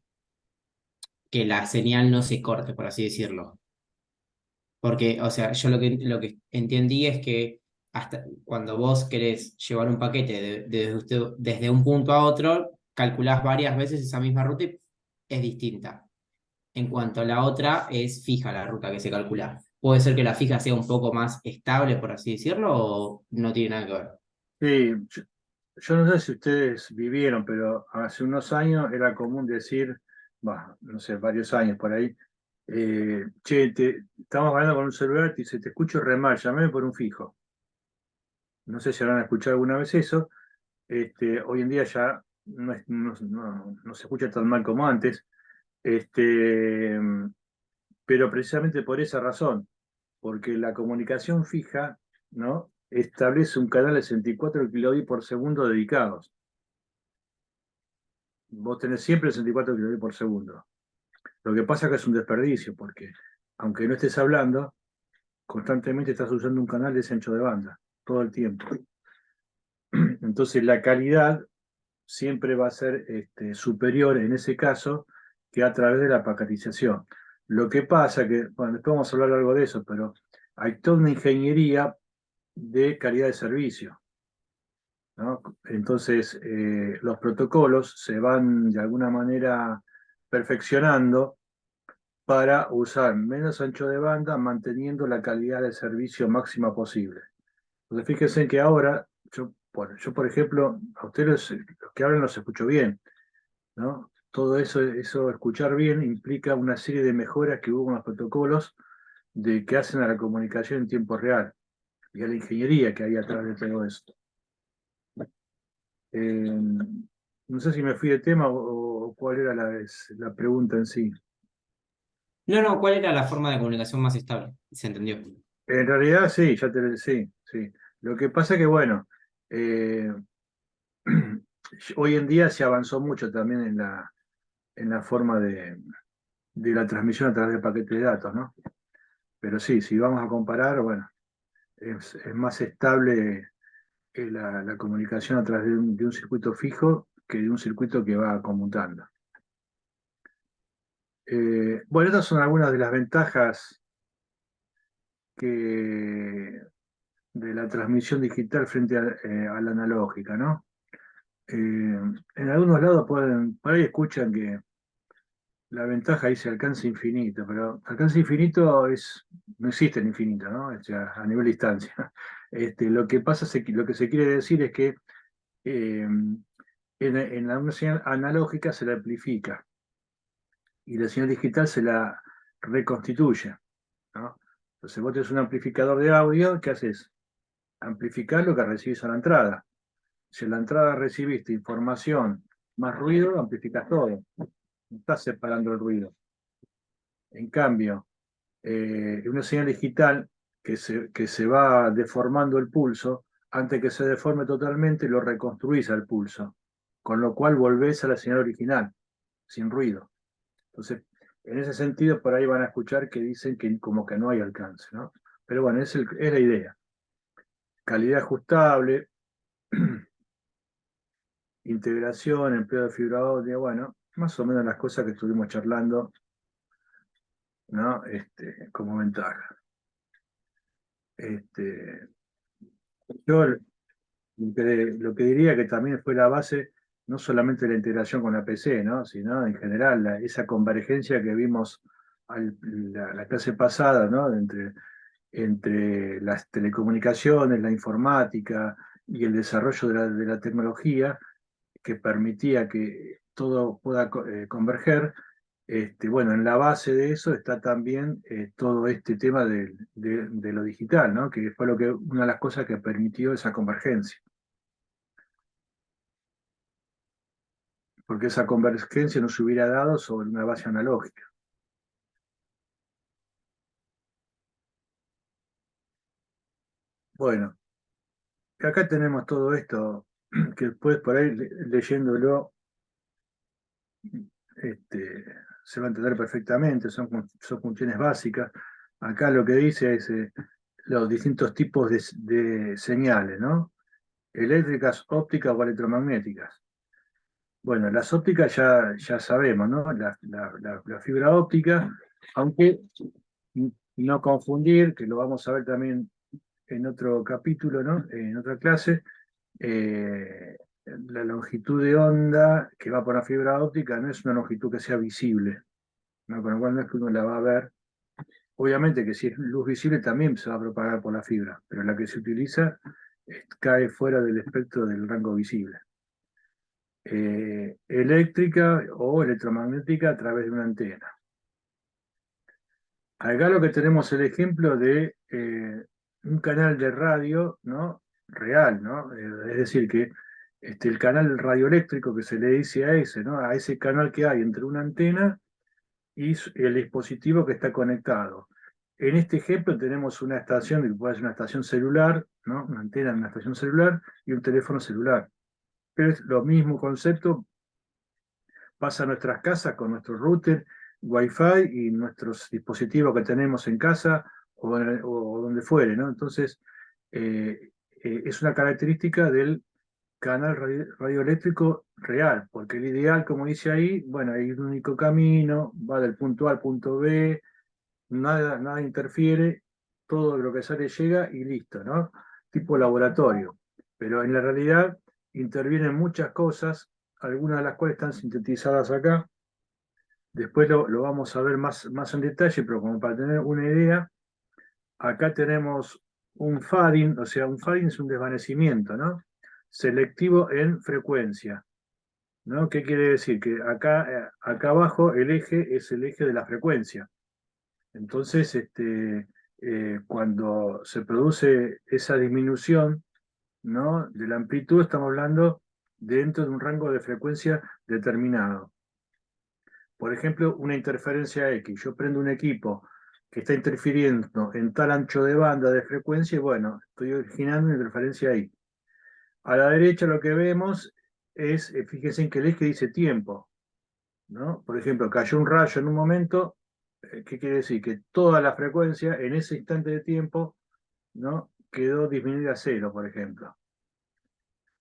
la señal no se corte, por así decirlo? Porque, o sea, yo lo que entendí es que hasta cuando vos querés llevar un paquete desde un punto a otro, calculás varias veces esa misma ruta y es distinta. En cuanto a la otra, es fija la ruta que se calcula. ¿Puede ser que la fija sea un poco más estable, por así decirlo, o no tiene nada que ver? Sí, yo no sé si ustedes vivieron, pero hace unos años era común decir, bah, no sé, varios años por ahí, che, estamos hablando con un celular y dice, te escucho re mal, llamame por un fijo. No sé si habrán escuchado alguna vez eso. Hoy en día ya no se escucha tan mal como antes, este, pero precisamente por esa razón, porque la comunicación fija, ¿no? Establece un canal de 64 kilobits por segundo dedicados. Vos tenés siempre 64 kilobits por segundo. Lo que pasa es que es un desperdicio, porque aunque no estés hablando, constantemente estás usando un canal de ese ancho de banda, todo el tiempo. Entonces la calidad siempre va a ser superior en ese caso que a través de la paquetización. Lo que pasa que, bueno, después vamos a hablar algo de eso, pero hay toda una ingeniería de calidad de servicio, ¿no? Entonces, los protocolos se van de alguna manera perfeccionando para usar menos ancho de banda, manteniendo la calidad de servicio máxima posible. Entonces, fíjense que ahora, yo por ejemplo, a ustedes los que hablan los escucho bien, ¿no? Todo eso, escuchar bien, implica una serie de mejoras que hubo en los protocolos que hacen a la comunicación en tiempo real y a la ingeniería que hay atrás de todo esto. No sé si me fui de tema o cuál era la pregunta en sí. No, no, ¿cuál era la forma de comunicación más estable? Se entendió. En realidad sí, sí, sí. Lo que pasa que, bueno, eh, hoy en día se avanzó mucho también en la forma de la transmisión a través de paquetes de datos, ¿no? Pero sí, si vamos a comparar, bueno, es más estable la comunicación a través de un circuito fijo que de un circuito que va conmutando. Bueno, estas son algunas de las ventajas de la transmisión digital frente a la analógica, ¿no? En algunos lados por ahí escuchan que la ventaja dice alcance infinito, pero alcance infinito no existe el infinito, ¿no? O sea, a nivel distancia. Lo que pasa lo que se quiere decir es que eh, en una señal analógica se la amplifica y la señal digital se la reconstituye, ¿no? Entonces vos tenés un amplificador de audio, ¿qué haces? Amplificar lo que recibís a la entrada. Si en la entrada recibiste información más ruido, amplificas todo. No estás separando el ruido. En cambio, en una señal digital que se va deformando el pulso, antes que se deforme totalmente, lo reconstruís al pulso. Con lo cual volvés a la señal original, sin ruido. Entonces, en ese sentido, por ahí van a escuchar que dicen que como que no hay alcance, ¿no? Pero bueno, es la idea. Calidad ajustable, integración, empleo de fibra óptica, bueno, más o menos las cosas que estuvimos charlando, ¿no? Como ventaja. Yo lo que diría que también fue la base, no solamente de la integración con la PC, ¿no? Sino en general esa convergencia que vimos la clase pasada, ¿no? Entre las telecomunicaciones, la informática y el desarrollo de la tecnología que permitía que todo pueda converger. Bueno, en la base de eso está también todo este tema de lo digital, ¿no? Que fue una de las cosas que permitió esa convergencia. Porque esa convergencia no se hubiera dado sobre una base analógica. Bueno, acá tenemos todo esto que después por ahí leyéndolo se va a entender perfectamente, son funciones básicas. Acá lo que dice es los distintos tipos de señales, ¿no? Eléctricas, ópticas o electromagnéticas. Bueno, las ópticas ya sabemos, ¿no? La fibra óptica, aunque no confundir, que lo vamos a ver también en otro capítulo, ¿no? En otra clase, la longitud de onda que va por la fibra óptica no es una longitud que sea visible, ¿no? Con lo cual no es que uno la va a ver. Obviamente que si es luz visible también se va a propagar por la fibra, pero la que se utiliza cae fuera del espectro del rango visible. Eléctrica o electromagnética a través de una antena. Acá lo que tenemos el ejemplo de un canal de radio, ¿no? Real, ¿no? Es decir, que el canal radioeléctrico que se le dice a ese, ¿no? A ese canal que hay entre una antena y el dispositivo que está conectado. En este ejemplo tenemos una estación, que puede ser una estación celular, ¿no? Una antena en una estación celular y un teléfono celular. Pero es lo mismo concepto, pasa a nuestras casas con nuestro router, Wi-Fi y nuestros dispositivos que tenemos en casa o donde fuere, ¿no? Entonces, es una característica del canal radioeléctrico real, porque el ideal, como dice ahí, bueno, hay un único camino, va del punto A al punto B, nada interfiere, todo lo que sale llega y listo, ¿no? Tipo laboratorio. Pero en la realidad intervienen muchas cosas, algunas de las cuales están sintetizadas acá. Después lo vamos a ver más en detalle, pero como para tener una idea, acá tenemos un fading, o sea, un fading es un desvanecimiento, ¿no? Selectivo en frecuencia, ¿no? ¿Qué quiere decir? Que acá abajo el eje es el eje de la frecuencia. Entonces, cuando se produce esa disminución, ¿no? De la amplitud, estamos hablando dentro de un rango de frecuencia determinado. Por ejemplo, una interferencia X. Yo prendo un equipo que está interfiriendo en tal ancho de banda de frecuencia y bueno, estoy originando una interferencia ahí. A la derecha lo que vemos es, fíjense en que el eje dice tiempo, ¿no? Por ejemplo, cayó un rayo en un momento, ¿qué quiere decir? Que toda la frecuencia en ese instante de tiempo, ¿no? Quedó disminuida a cero, por ejemplo.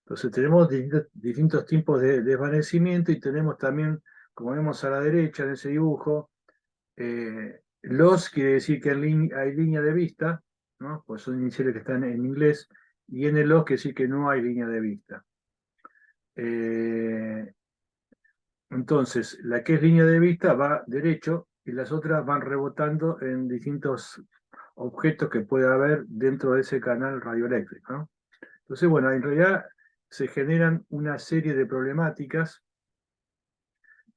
Entonces tenemos distintos tipos de desvanecimiento y tenemos también, como vemos a la derecha en ese dibujo, los quiere decir que hay línea de vista, ¿no? Pues son iniciales que están en inglés, y en el los quiere decir que no hay línea de vista. Entonces, la que es línea de vista va derecho y las otras van rebotando en distintos objetos que puede haber dentro de ese canal radioeléctrico, ¿no? Entonces, bueno, en realidad se generan una serie de problemáticas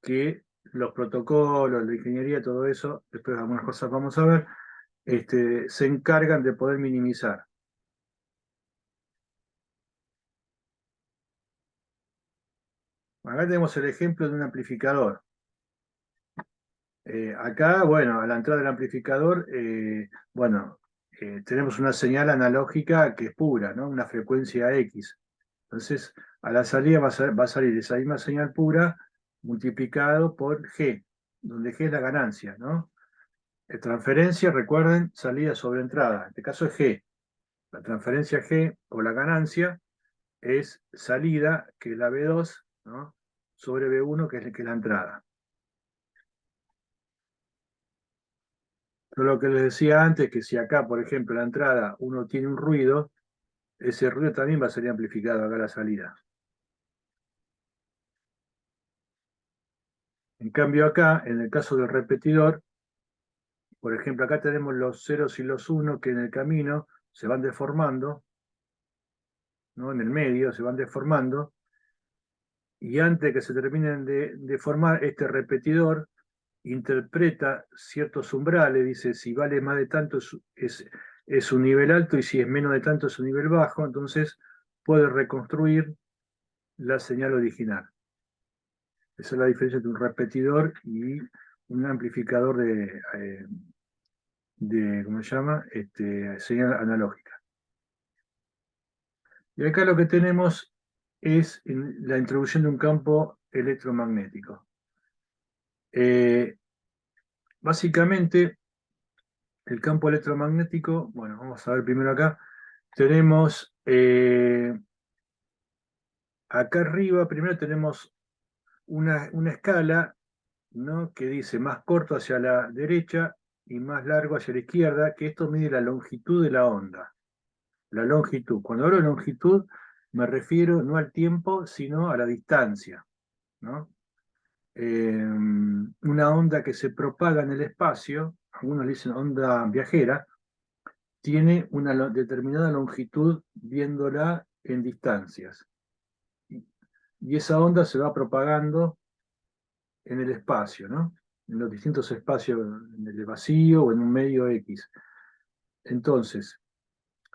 que los protocolos, la ingeniería, todo eso, después algunas cosas vamos a ver, se encargan de poder minimizar. Acá tenemos el ejemplo de un amplificador. Acá, bueno, a la entrada del amplificador, bueno, tenemos una señal analógica que es pura, ¿no? Una frecuencia X. Entonces, a la salida va a salir esa misma señal pura multiplicado por G, donde G es la ganancia, ¿no? Transferencia, recuerden, salida sobre entrada. En este caso es G. La transferencia G o la ganancia es salida, que es la B2, ¿no? Sobre B1, que es la entrada. Yo lo que les decía antes, que si acá, por ejemplo, en la entrada uno tiene un ruido, ese ruido también va a ser amplificado acá a la salida. En cambio acá, en el caso del repetidor, por ejemplo, acá tenemos los ceros y los unos que en el camino se van deformando, ¿no? En el medio se van deformando, y antes que se terminen de formar, este repetidor interpreta ciertos umbrales, dice si vale más de tanto es un nivel alto y si es menos de tanto es un nivel bajo, entonces puede reconstruir la señal original. Esa es la diferencia entre un repetidor y un amplificador ¿cómo se llama? Señal analógica. Y acá lo que tenemos es la introducción de un campo electromagnético. Básicamente, el campo electromagnético, bueno, vamos a ver primero acá, tenemos acá arriba, primero tenemos una escala, ¿no? Que dice más corto hacia la derecha y más largo hacia la izquierda, que esto mide la longitud de la onda. La longitud. Cuando hablo de longitud, me refiero no al tiempo, sino a la distancia, ¿no? Una onda que se propaga en el espacio, algunos le dicen onda viajera, tiene una determinada longitud viéndola en distancias. Y esa onda se va propagando en el espacio, ¿no? En los distintos espacios, en el vacío o en un medio X. Entonces,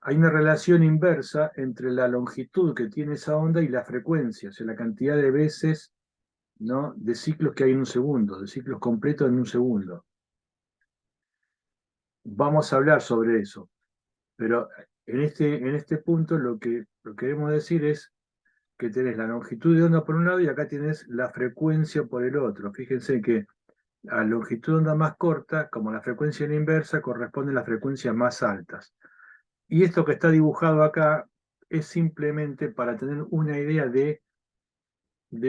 hay una relación inversa entre la longitud que tiene esa onda y la frecuencia, o sea, la cantidad de veces, ¿no? De ciclos que hay en un segundo, de ciclos completos en un segundo. Vamos a hablar sobre eso, pero en este punto lo que queremos decir es que tenés la longitud de onda por un lado y acá tenés la frecuencia por el otro. Fíjense que a longitud de onda más corta, como la frecuencia en la inversa, corresponden las frecuencias más altas. Y esto que está dibujado acá es simplemente para tener una idea de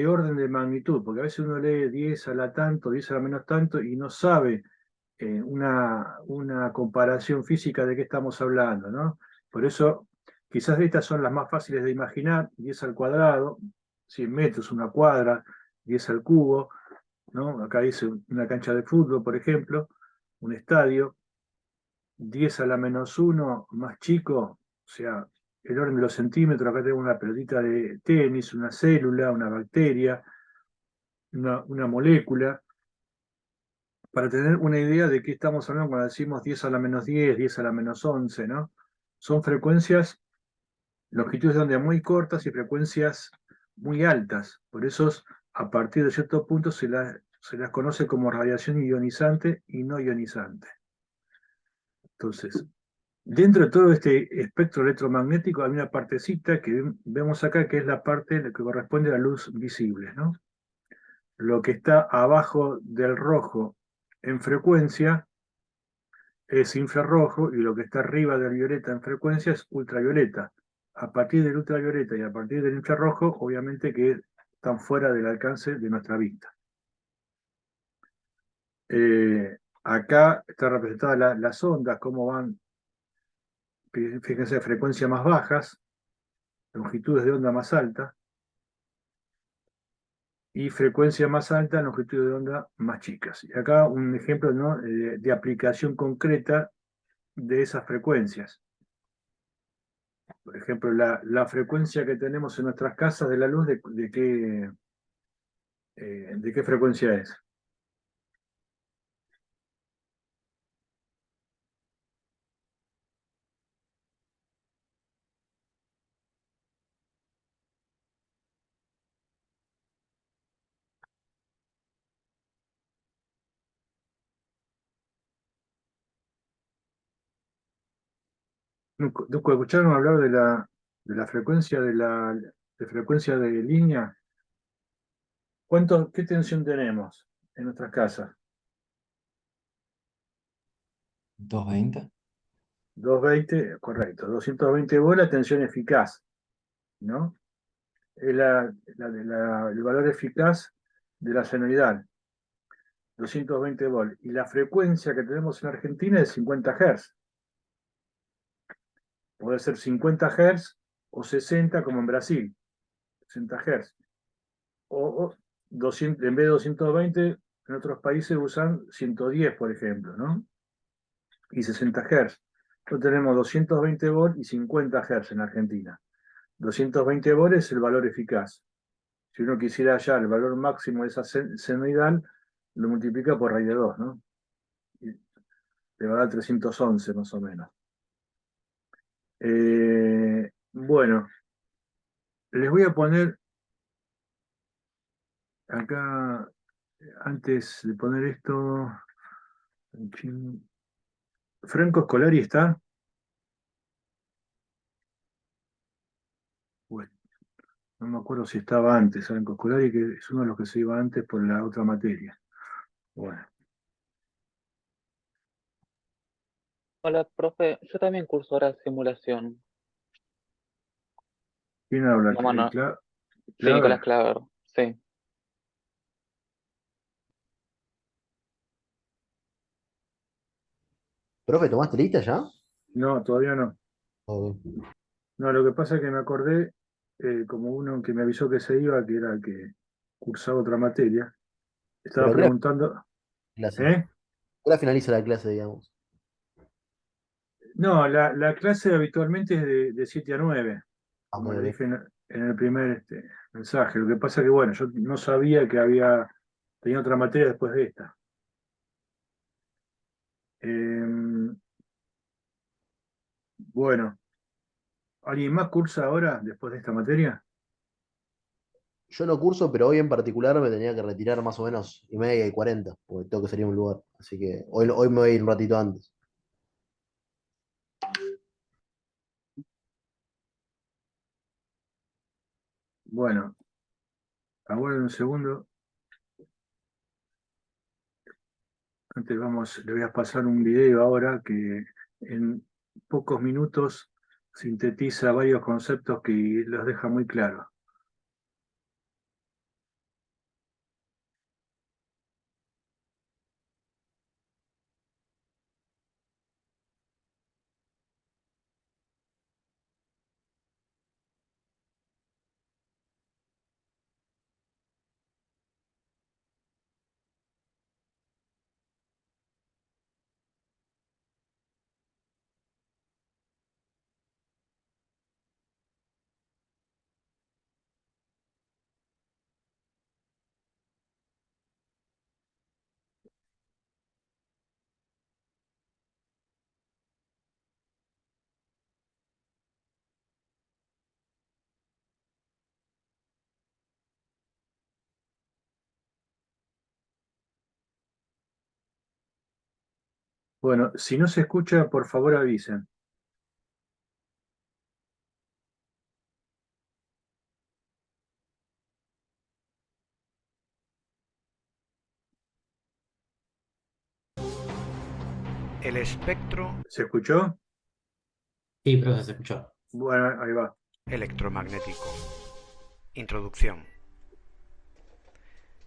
orden de magnitud, porque a veces uno lee 10 a la tanto, 10 a la menos tanto, y no sabe una comparación física de qué estamos hablando, ¿no? Por eso, quizás estas son las más fáciles de imaginar: 10 al cuadrado, 100 metros, una cuadra, 10 al cubo, ¿no? Acá dice una cancha de fútbol, por ejemplo, un estadio. 10 a la menos 1 más chico, o sea, el orden de los centímetros. Acá tengo una pelotita de tenis, una célula, una bacteria, una molécula, para tener una idea de qué estamos hablando cuando decimos 10 a la menos 10, 10 a la menos 11, ¿no? Son frecuencias, longitudes de onda muy cortas y frecuencias muy altas. Por eso, a partir de ciertos puntos se las conoce como radiación ionizante y no ionizante. Entonces, dentro de todo este espectro electromagnético hay una partecita que vemos acá, que es la parte que corresponde a la luz visible, ¿no? Lo que está abajo del rojo en frecuencia es infrarrojo y lo que está arriba del violeta en frecuencia es ultravioleta. a partir del ultravioleta y a partir del infrarrojo, obviamente que están fuera del alcance de nuestra vista. Acá está representada las ondas, cómo van, fíjense, frecuencias más bajas, longitudes de onda más altas, y frecuencia más alta, longitudes de onda más chicas. Y acá un ejemplo, ¿no?, de aplicación concreta de esas frecuencias. Por ejemplo, la frecuencia que tenemos en nuestras casas de la luz, ¿de qué frecuencia es? ¿Nunca escucharon hablar de la frecuencia de frecuencia de línea? ¿Qué tensión tenemos en nuestras casas? 220. 220, correcto. 220 volts, la tensión eficaz, ¿no? Es el valor eficaz de la senoidal, 220 volts. Y la frecuencia que tenemos en Argentina es 50 Hz. Puede ser 50 Hz o 60 como en Brasil, 60 Hz. O 200, en vez de 220, en otros países usan 110, por ejemplo, ¿no? Y 60 Hz. Entonces tenemos 220 volts y 50 Hz en Argentina. 220 volts es el valor eficaz. Si uno quisiera hallar el valor máximo de esa senoidal, lo multiplica por raíz de 2, ¿no? Y le va a dar 311 más o menos. Bueno, les voy a poner acá, antes de poner esto, Franco Scolari está. Bueno, no me acuerdo si estaba antes, Franco Scolari, que es uno de los que se iba antes por la otra materia. Bueno, Hola, profe. Yo también curso ahora simulación. ¿quién habla? No, bueno, sí, Nicolás Claver. Claver. Sí. Profe, ¿tomaste lista ya? No, todavía no. Ok. No, lo que pasa es que me acordé, como uno que me avisó que se iba, que era el que cursaba otra materia, estaba Pero ¿a qué hora preguntando, finaliza la clase? ¿eh? ¿A qué hora finaliza la clase, digamos? No, la clase habitualmente es de 7 a 9, Ok, como le ok. dije en el primer mensaje. Lo que pasa es que, bueno, yo no sabía que tenía otra materia después de esta. Eh, bueno, ¿alguien más cursa ahora después de esta materia? Yo no curso, pero hoy en particular me tenía que retirar más o menos y media y 40, porque tengo que salir a un lugar. Así que hoy me voy a ir un ratito antes. Bueno, aguarden un segundo. Antes le voy a pasar un video ahora que en pocos minutos sintetiza varios conceptos que los deja muy claros. Bueno, si no se escucha, por favor avisen. El espectro. ¿Se escuchó? Sí, profe, se escuchó. Bueno, ahí va. electromagnético. Introducción.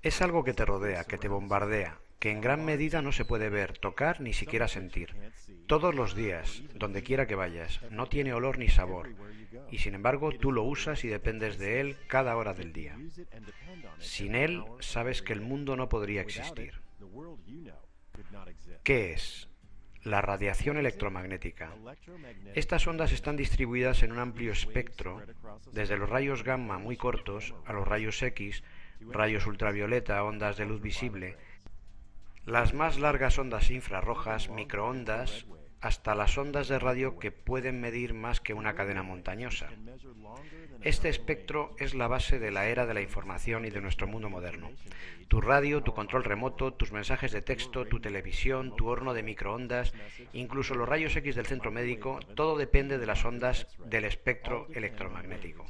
Es algo que te rodea, que te bombardea, que en gran medida no se puede ver, tocar ni siquiera sentir. Todos los días, donde quiera que vayas, no tiene olor ni sabor, y sin embargo tú lo usas y dependes de él cada hora del día. Sin él, sabes que el mundo no podría existir. ¿Qué es? La radiación electromagnética. Estas ondas están distribuidas en un amplio espectro, desde los rayos gamma muy cortos a los rayos X, rayos ultravioleta, ondas de luz visible, las más largas ondas infrarrojas, microondas, hasta las ondas de radio que pueden medir más que una cadena montañosa. Este espectro es la base de la era de la información y de nuestro mundo moderno. Tu radio, tu control remoto, tus mensajes de texto, tu televisión, tu horno de microondas, incluso los rayos X del centro médico, todo depende de las ondas del espectro electromagnético.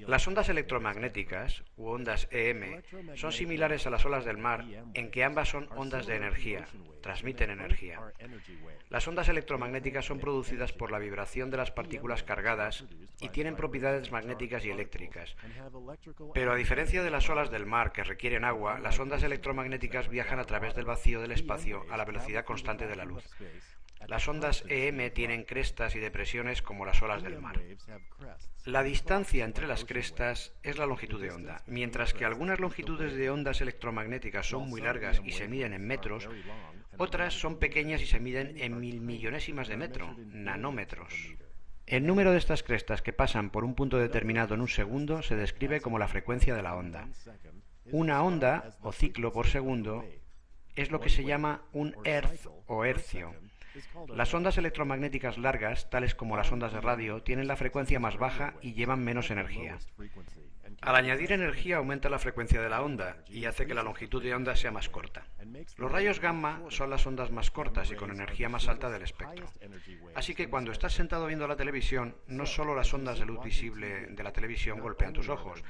Las ondas electromagnéticas, u ondas EM, son similares a las olas del mar, en que ambas son ondas de energía, transmiten energía. Las ondas electromagnéticas son producidas por la vibración de las partículas cargadas y tienen propiedades magnéticas y eléctricas. Pero a diferencia de las olas del mar que requieren agua, las ondas electromagnéticas viajan a través del vacío del espacio a la velocidad constante de la luz. Las ondas EM tienen crestas y depresiones como las olas del mar. La distancia entre las crestas es la longitud de onda. Mientras que algunas longitudes de ondas electromagnéticas son muy largas y se miden en metros, otras son pequeñas y se miden en milmillonésimas de metro, nanómetros. El número de estas crestas que pasan por un punto determinado en un segundo se describe como la frecuencia de la onda. Una onda, o ciclo por segundo, es lo que se llama un hertz o hercio. Las ondas electromagnéticas largas, tales como las ondas de radio, tienen la frecuencia más baja y llevan menos energía. Al añadir energía aumenta la frecuencia de la onda y hace que la longitud de onda sea más corta. Los rayos gamma son las ondas más cortas y con energía más alta del espectro. Así que cuando estás sentado viendo la televisión, no solo las ondas de luz visible de la televisión golpean tus ojos,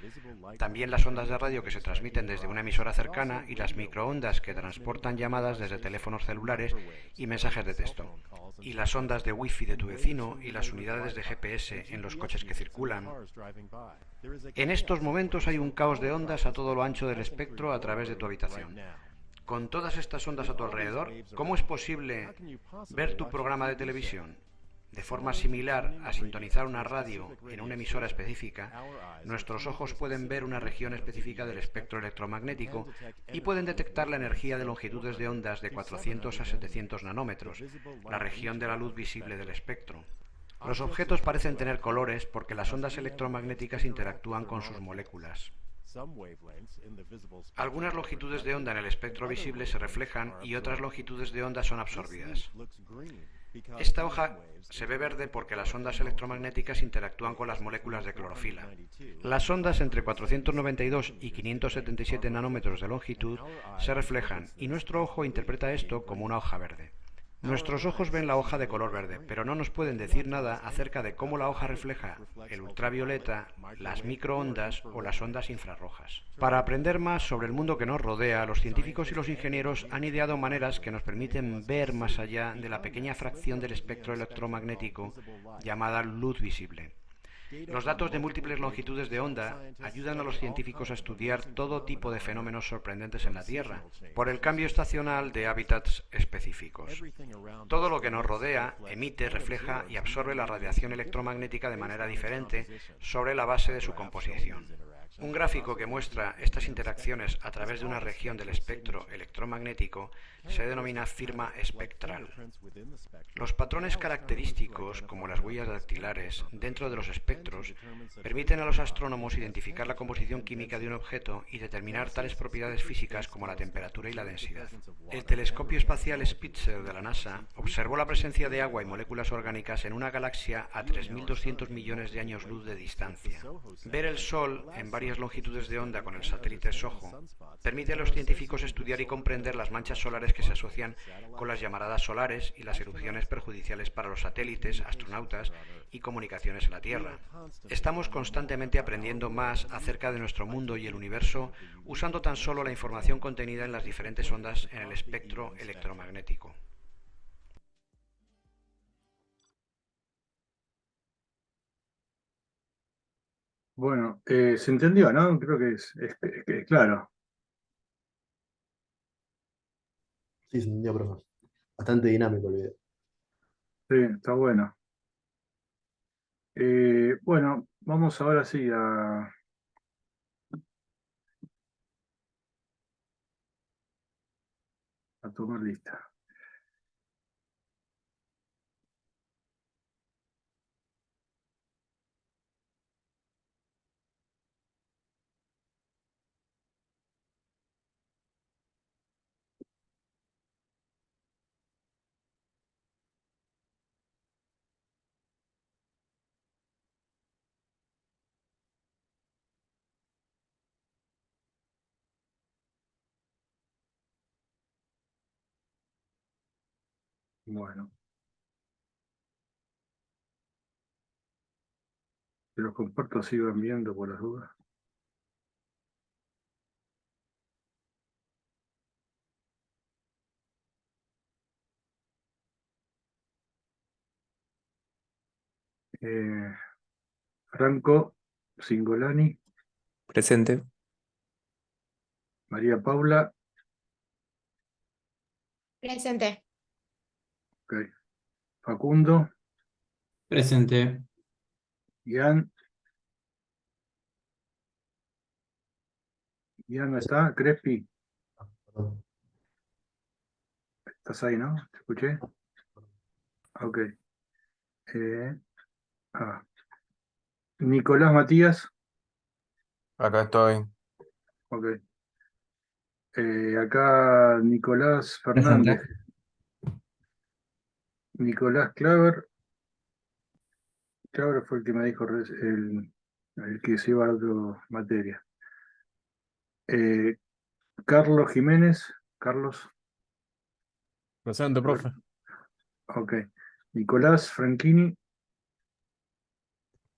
también las ondas de radio que se transmiten desde una emisora cercana y las microondas que transportan llamadas desde teléfonos celulares y mensajes de texto, y las ondas de wifi de tu vecino y las unidades de GPS en los coches que circulan. En estos momentos hay un caos de ondas a todo lo ancho del espectro a través de tu habitación. Con todas estas ondas a tu alrededor, ¿cómo es posible ver tu programa de televisión? De forma similar a sintonizar una radio en una emisora específica, nuestros ojos pueden ver una región específica del espectro electromagnético y pueden detectar la energía de longitudes de ondas de 400 a 700 nanómetros, la región de la luz visible del espectro. Los objetos parecen tener colores porque las ondas electromagnéticas interactúan con sus moléculas. Algunas longitudes de onda en el espectro visible se reflejan y otras longitudes de onda son absorbidas. Esta hoja se ve verde porque las ondas electromagnéticas interactúan con las moléculas de clorofila. Las ondas entre 492 y 577 nanómetros de longitud se reflejan y nuestro ojo interpreta esto como una hoja verde. Nuestros ojos ven la hoja de color verde, pero no nos pueden decir nada acerca de cómo la hoja refleja el ultravioleta, las microondas o las ondas infrarrojas. Para aprender más sobre el mundo que nos rodea, los científicos y los ingenieros han ideado maneras que nos permiten ver más allá de la pequeña fracción del espectro electromagnético llamada luz visible. Los datos de múltiples longitudes de onda ayudan a los científicos a estudiar todo tipo de fenómenos sorprendentes en la Tierra, por el cambio estacional de hábitats específicos. Todo lo que nos rodea emite, refleja y absorbe la radiación electromagnética de manera diferente sobre la base de su composición. Un gráfico que muestra estas interacciones a través de una región del espectro electromagnético se denomina firma espectral. Los patrones característicos, como las huellas dactilares, dentro de los espectros, permiten a los astrónomos identificar la composición química de un objeto y determinar tales propiedades físicas como la temperatura y la densidad. El telescopio espacial Spitzer de la NASA observó la presencia de agua y moléculas orgánicas en una galaxia a 3.200 millones de años luz de distancia. Ver el Sol en varias longitudes de onda con el satélite SOHO permite a los científicos estudiar y comprender las manchas solares que se asocian con las llamaradas solares y las erupciones perjudiciales para los satélites, astronautas y comunicaciones en la Tierra. Estamos constantemente aprendiendo más acerca de nuestro mundo y el universo usando tan solo la información contenida en las diferentes ondas en el espectro electromagnético. Bueno, se entendió, ¿no? Creo que es claro. Sí, se entendió, profe. Bastante dinámico el video. Sí, está bueno. Bueno, vamos ahora sí a tomar lista. Bueno, se los comparto, sigo enviando por las dudas. Eh, Franco Singolani, Presente. María Paula, Presente. ok, Facundo, Presente. Ian, Ian no está, Crespi, Perdón. estás ahí, ¿no? ¿Te escuché? Ok. Ah, Nicolás Matías, Acá estoy. ok. Acá Nicolás Fernández, Presente. Nicolás Claver, Claver fue el que me dijo el que se iba a otra materia. Eh, Carlos Jiménez, Carlos, Presente, a ver, profe. ok. Nicolás Franchini,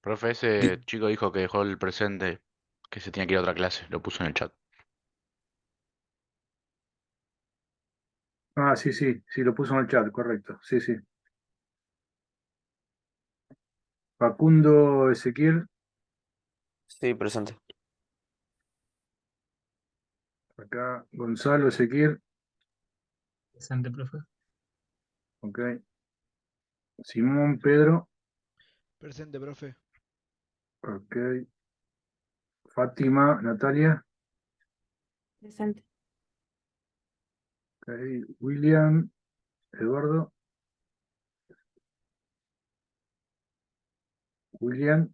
Profe, ese chico dijo que dejó el presente, que se tenía que ir a otra clase, lo puso en el chat. ah, sí, sí, sí, lo puso en el chat, correcto, sí, sí. Facundo Ezequiel, Sí, presente. acá Gonzalo Ezequiel, Presente, profe. ok. Simón Pedro, Presente, profe. ok. Fátima Natalia, Presente. ok. William Eduardo, William,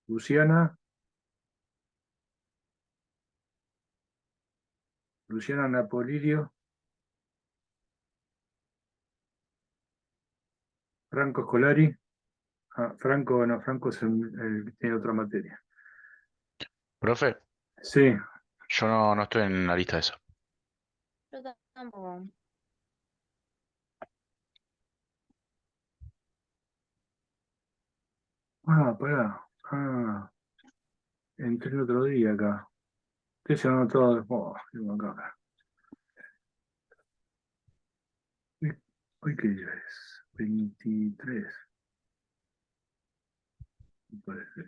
Luciana, Luciana Napolirio, Franco Scolari, ah, Franco, no, Franco es el que tiene otra materia. Profe, Sí, yo no estoy en la lista esa. Yo tampoco. pará, entré el otro día acá. ¿Qué se anotó? Oh, tengo acá. Uy, uy, ¿qué día es? 23. No puede ser.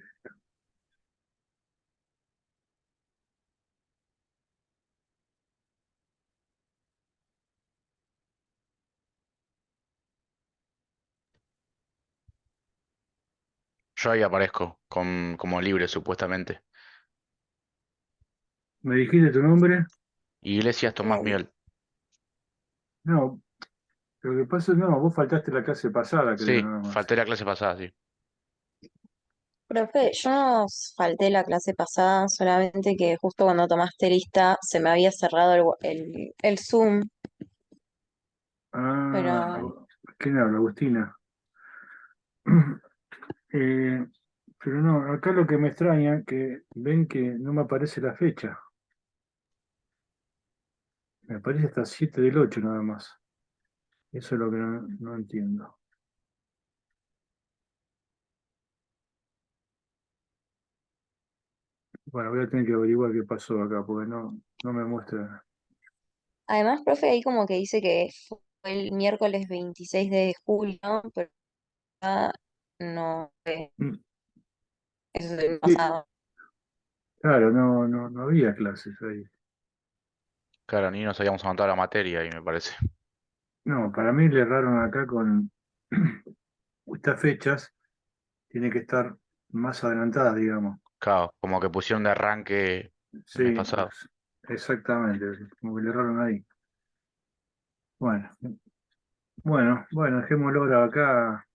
Yo ahí aparezco, como libre supuestamente. ¿Me dijiste tu nombre? Iglesias Tomás Miel. No, lo que pasa es, no, vos faltaste la clase pasada, creo, Sí, nada más. falté la clase pasada, sí. Profe, yo no falté la clase pasada, solamente que justo cuando tomaste lista se me había cerrado el Zoom, Ah, pero ¿quién habla? Agustina. Eh, pero no, acá lo que me extraña, que ven que no me aparece la fecha. Me aparece hasta 7 del 8 nada más. Eso es lo que no entiendo. Bueno, voy a tener que averiguar qué pasó acá, porque no me muestra. además, profe, ahí como que dice que fue el miércoles 26 de julio, pero ya no, Mm, eso es el sí, pasado. claro, no había clases ahí. Claro, ni nos habíamos anotado la materia y me parece. No, para mí le erraron acá con estas fechas, tiene que estar más adelantadas, digamos. Claro, como que pusieron de arranque el Sí, mes pasado. exactamente, como que le erraron ahí. Bueno, bueno, dejémoslo ahora acá.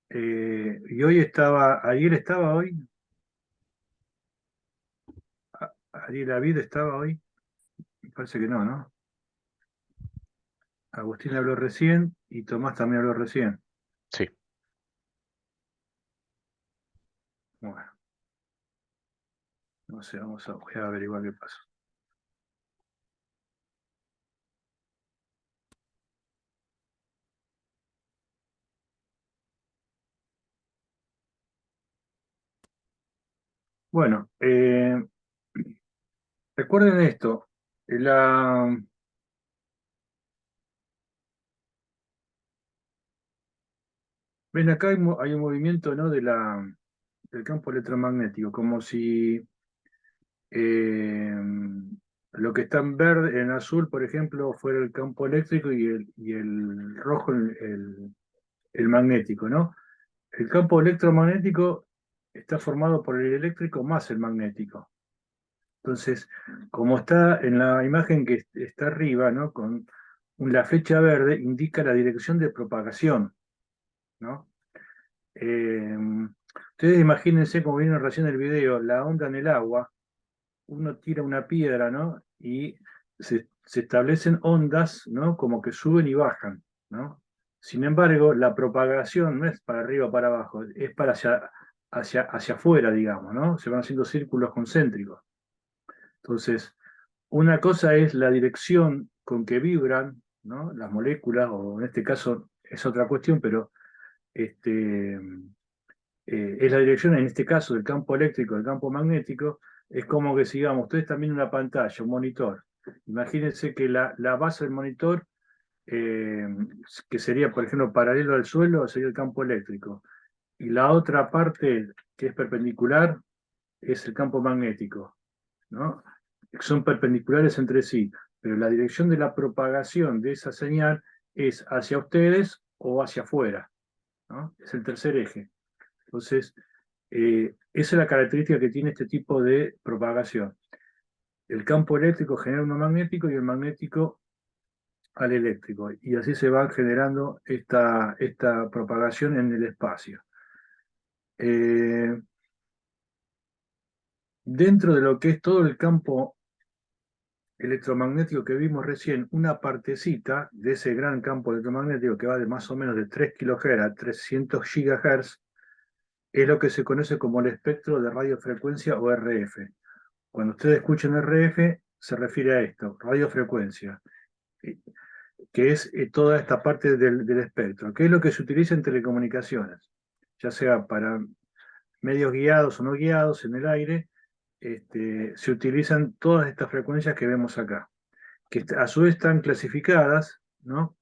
Y hoy estaba, Ariel estaba hoy, Ariel David estaba hoy, me parece que no, ¿no? Agustín habló recién y Tomás también habló recién. Sí. Bueno, no sé, voy a averiguar qué pasa. Bueno, recuerden esto, la, ven acá hay un movimiento, ¿no? Del campo electromagnético, como si eh, lo que está en verde, en azul, por ejemplo, fuera el campo eléctrico y el rojo el magnético, ¿no? El campo electromagnético está formado por el eléctrico más el magnético. Entonces, como está en la imagen que está arriba, ¿no? Con la flecha verde, indica la dirección de propagación, ¿no? Eh, ustedes imagínense, como vieron recién en el video, la onda en el agua, uno tira una piedra, ¿no? Y se establecen ondas, ¿no? Como que suben y bajan, ¿no? Sin embargo, la propagación no es para arriba o para abajo, es para hacia afuera, digamos, ¿no? Se van haciendo círculos concéntricos. Entonces, una cosa es la dirección con que vibran, ¿no? Las moléculas, o en este caso es otra cuestión, pero este, es la dirección, en este caso, del campo eléctrico, del campo magnético. Es como que, sigamos, ustedes están viendo una pantalla, un monitor. Imagínense que la base del monitor, eh, que sería, por ejemplo, paralelo al suelo, sería el campo eléctrico. Y la otra parte, que es perpendicular, es el campo magnético, ¿no? Son perpendiculares entre sí, pero la dirección de la propagación de esa señal es hacia ustedes o hacia afuera, ¿no? Es el tercer eje. Entonces, esa es la característica que tiene este tipo de propagación. El campo eléctrico genera uno magnético y el magnético al eléctrico. Y así se va generando esta propagación en el espacio. Eh, Dentro de lo que es todo el campo electromagnético que vimos recién, una partecita de ese gran campo electromagnético que va de más o menos de 3 kHz a 300 GHz, es lo que se conoce como el espectro de radiofrecuencia o RF. Cuando ustedes escuchen RF, se refiere a esto, radiofrecuencia, eh, que es toda esta parte del espectro, que es lo que se utiliza en telecomunicaciones, ya sea para medios guiados o no guiados en el aire. Se utilizan todas estas frecuencias que vemos acá, que a su vez están clasificadas, ¿no?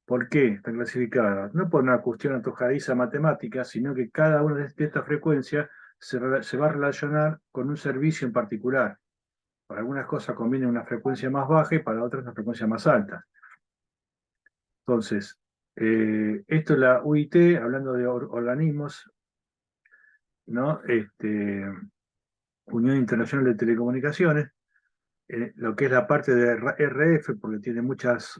¿Por qué están clasificadas? No por una cuestión antojadiza matemática, sino que cada una de estas frecuencias se va a relacionar con un servicio en particular. Para algunas cosas conviene una frecuencia más baja y para otras una frecuencia más alta. Entonces, esto es la UIT, hablando de organismos, ¿no? Unión Internacional de Telecomunicaciones, lo que es la parte de RF, porque tiene muchas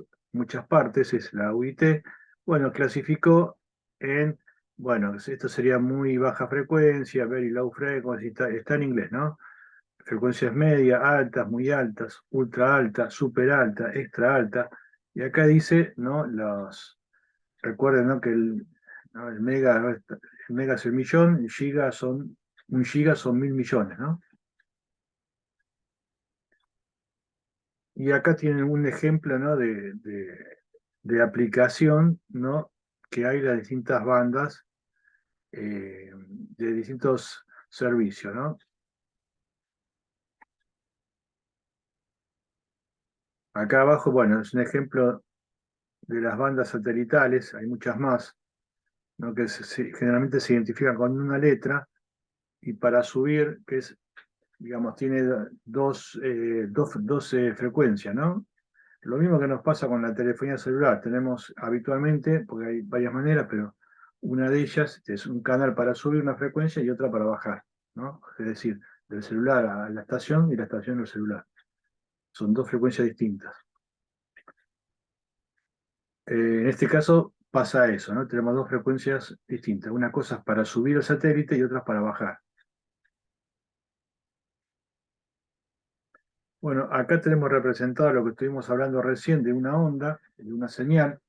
partes, es la UIT. Bueno, clasificó en, bueno, esto sería muy baja frecuencia, very low frequency, está en inglés, ¿no? Frecuencias medias, altas, muy altas, ultra alta, super alta, extra alta. Y acá dice, ¿no? Recuerden, ¿no? Que ¿no? El mega es el millón, un giga son 1000 millones, ¿no? Y acá tienen un ejemplo, ¿no? de aplicación, ¿no? Que hay de distintas bandas, de distintos servicios, ¿no? Acá abajo, bueno, es un ejemplo de las bandas satelitales, hay muchas más, ¿no? Que generalmente se identifican con una letra, y para subir, que es, digamos, tiene dos frecuencias, ¿no? Lo mismo que nos pasa con la telefonía celular. Tenemos habitualmente, porque hay varias maneras, pero una de ellas es un canal para subir una frecuencia y otra para bajar, ¿no? Es decir, del celular a la estación y la estación al celular. Son dos frecuencias distintas. En este caso pasa eso, ¿no? Tenemos dos frecuencias distintas. Una cosa es para subir el satélite y otra es para bajar. Bueno, acá tenemos representado lo que estuvimos hablando recién de una onda, de una señal,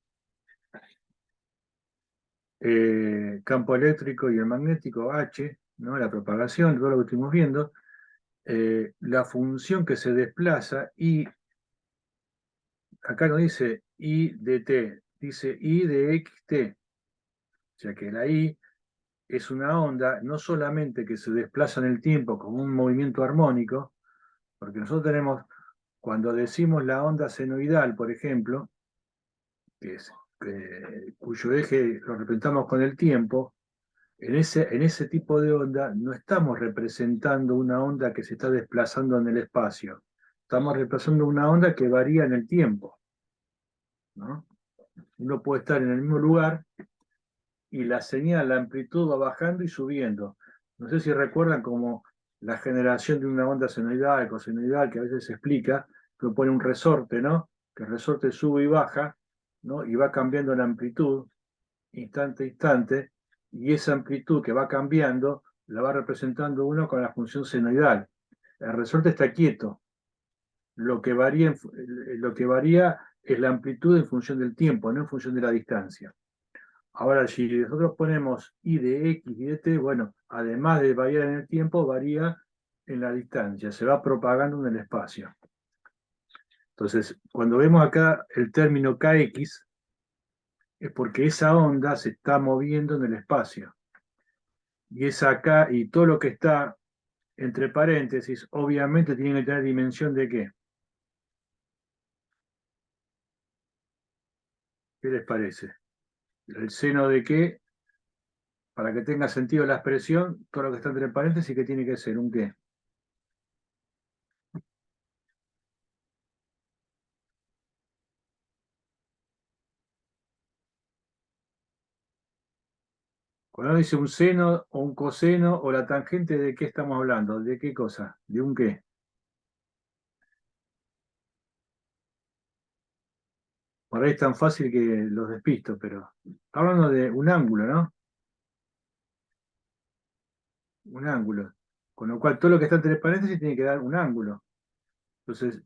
campo eléctrico y el magnético H, ¿no? La propagación, todo lo que estuvimos viendo, la función que se desplaza, y acá no dice I de t, dice I de xt, o sea que la I es una onda no solamente que se desplaza en el tiempo como un movimiento armónico, porque nosotros tenemos, cuando decimos la onda senoidal, por ejemplo, que es, cuyo eje lo representamos con el tiempo, en ese tipo de onda no estamos representando una onda que se está desplazando en el espacio, estamos representando una onda que varía en el tiempo, ¿no? Uno puede estar en el mismo lugar y la señal, la amplitud va bajando y subiendo. No sé si recuerdan como la generación de una onda senoidal, cosenoidal, que a veces se explica, que pone un resorte, ¿no? Que el resorte sube y baja, ¿no? Y va cambiando la amplitud instante a instante, y esa amplitud que va cambiando la va representando uno con la función senoidal. El resorte está quieto, lo que varía es la amplitud en función del tiempo, no en función de la distancia. Ahora, si nosotros ponemos I de X y de T, bueno, además de variar en el tiempo, varía en la distancia, se va propagando en el espacio. Entonces, cuando vemos acá el término KX, es porque esa onda se está moviendo en el espacio. Y es acá, y todo lo que está entre paréntesis, obviamente tiene que tener dimensión de ¿qué? ¿Qué les parece? ¿El seno de qué? Para que tenga sentido la expresión, todo lo que está entre paréntesis, ¿qué tiene que ser? ¿Un qué? Cuando uno dice un seno o un coseno o la tangente, ¿de qué estamos hablando? ¿De qué cosa? ¿De un qué? Por ahí es tan fácil que los despisto, pero hablando de un ángulo, ¿no? Un ángulo. Con lo cual todo lo que está entre paréntesis tiene que dar un ángulo. Entonces,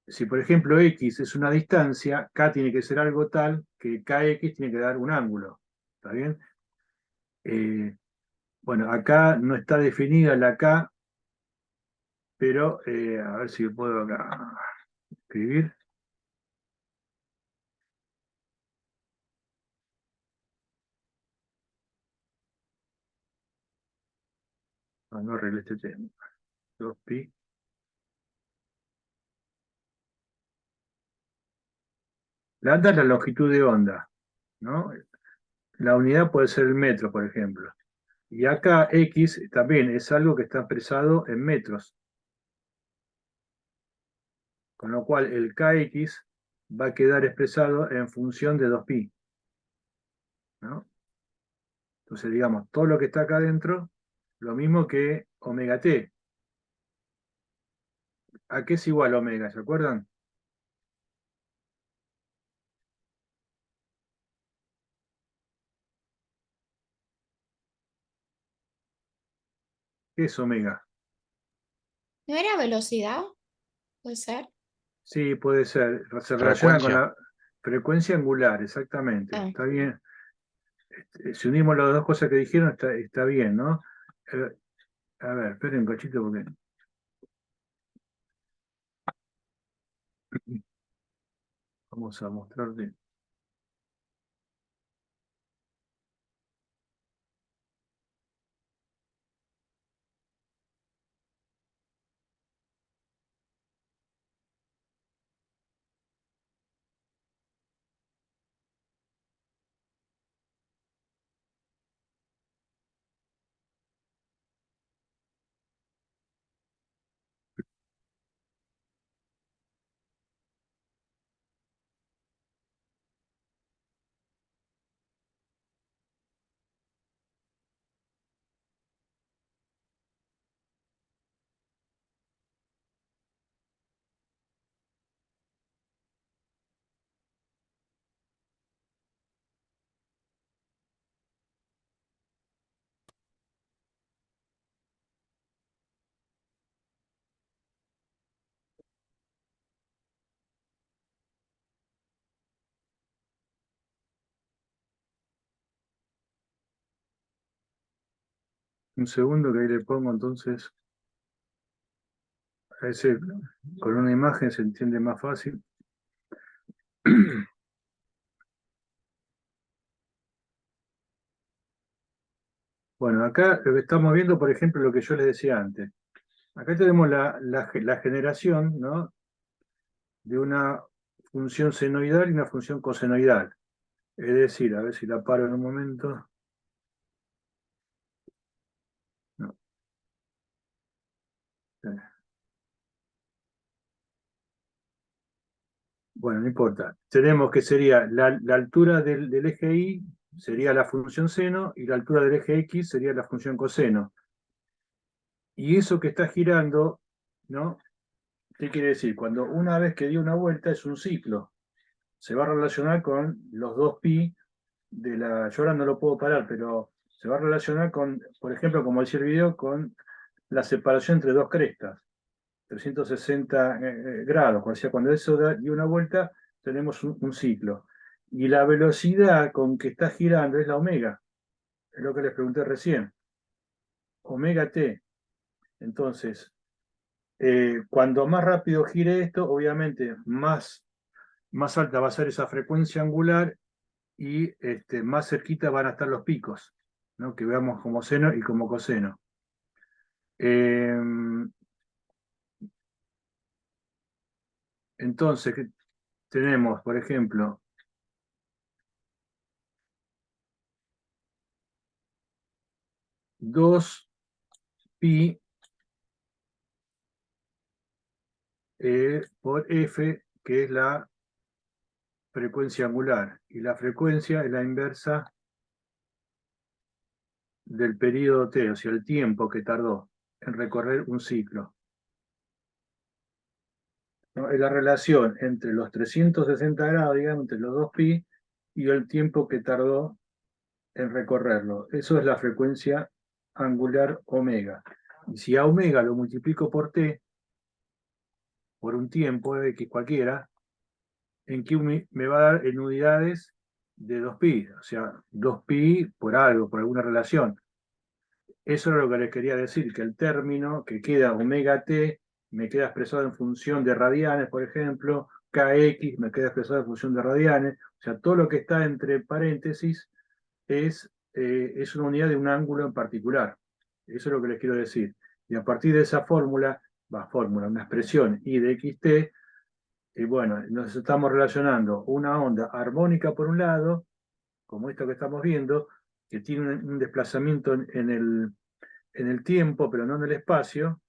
si por ejemplo X es una distancia, K tiene que ser algo tal que KX tiene que dar un ángulo. ¿Está bien? Eh, bueno, acá no está definida la K, pero a ver si puedo acá escribir. No arreglé este tema. 2pi. Lambda es la longitud de onda, ¿no? La unidad puede ser el metro, por ejemplo. Y acá X también es algo que está expresado en metros. Con lo cual el Kx va a quedar expresado en función de 2pi, ¿no? Entonces, digamos, todo lo que está acá adentro, lo mismo que omega t. ¿A qué es igual omega? ¿Se acuerdan? ¿Qué es omega? ¿No era velocidad? ¿Puede ser? Sí, puede ser. Se relaciona con Frecuencia. la frecuencia angular, exactamente. Ah, Está bien. Si unimos las dos cosas que dijeron, está bien, ¿no? A ver, esperen un cachito porque vamos a mostrarte. Un segundo que ahí le pongo entonces. A ese, con una imagen se entiende más fácil. Bueno, acá lo que estamos viendo, por ejemplo, lo que yo les decía antes. Acá tenemos la generación, ¿no?, de una función senoidal y una función cosenoidal. Es decir, a ver si la paro en un momento. No. Bueno, no importa. Tenemos que sería la altura del eje Y, sería la función seno, y la altura del eje X sería la función coseno. Y eso que está girando, ¿no? ¿Qué quiere decir? Cuando una vez que dio una vuelta es un ciclo. Se va a relacionar con los 2π de la... Yo ahora no lo puedo parar, pero se va a relacionar con, por ejemplo, como decía el video, con la separación entre dos crestas, 360 grados. O sea, cuando eso dio una vuelta, tenemos un ciclo. Y la velocidad con que está girando es la omega. Es lo que les pregunté recién. Omega t. Entonces, cuando más rápido gire esto, obviamente más alta va a ser esa frecuencia angular y más cerquita van a estar los picos, ¿no?, que veamos como seno y como coseno. Entonces, tenemos, por ejemplo, dos pi por f, que es la frecuencia angular, y la frecuencia es la inversa del periodo t, o sea, el tiempo que tardó en recorrer un ciclo, ¿no? Es la relación entre los 360 grados, digamos, entre los dos pi, y el tiempo que tardó en recorrerlo. Eso es la frecuencia angular omega. Y si a omega lo multiplico por t, por un tiempo x cualquiera, en Q me va a dar en unidades de 2π, o sea, 2π por algo, por alguna relación. Eso es lo que les quería decir, que el término que queda omega t me queda expresado en función de radianes, por ejemplo, kx me queda expresado en función de radianes, o sea, todo lo que está entre paréntesis es una unidad de un ángulo en particular. Eso es lo que les quiero decir. Y a partir de esa fórmula, una expresión I de xt, y bueno, nos estamos relacionando una onda armónica por un lado, como esto que estamos viendo, que tiene un desplazamiento en el tiempo, pero no en el espacio,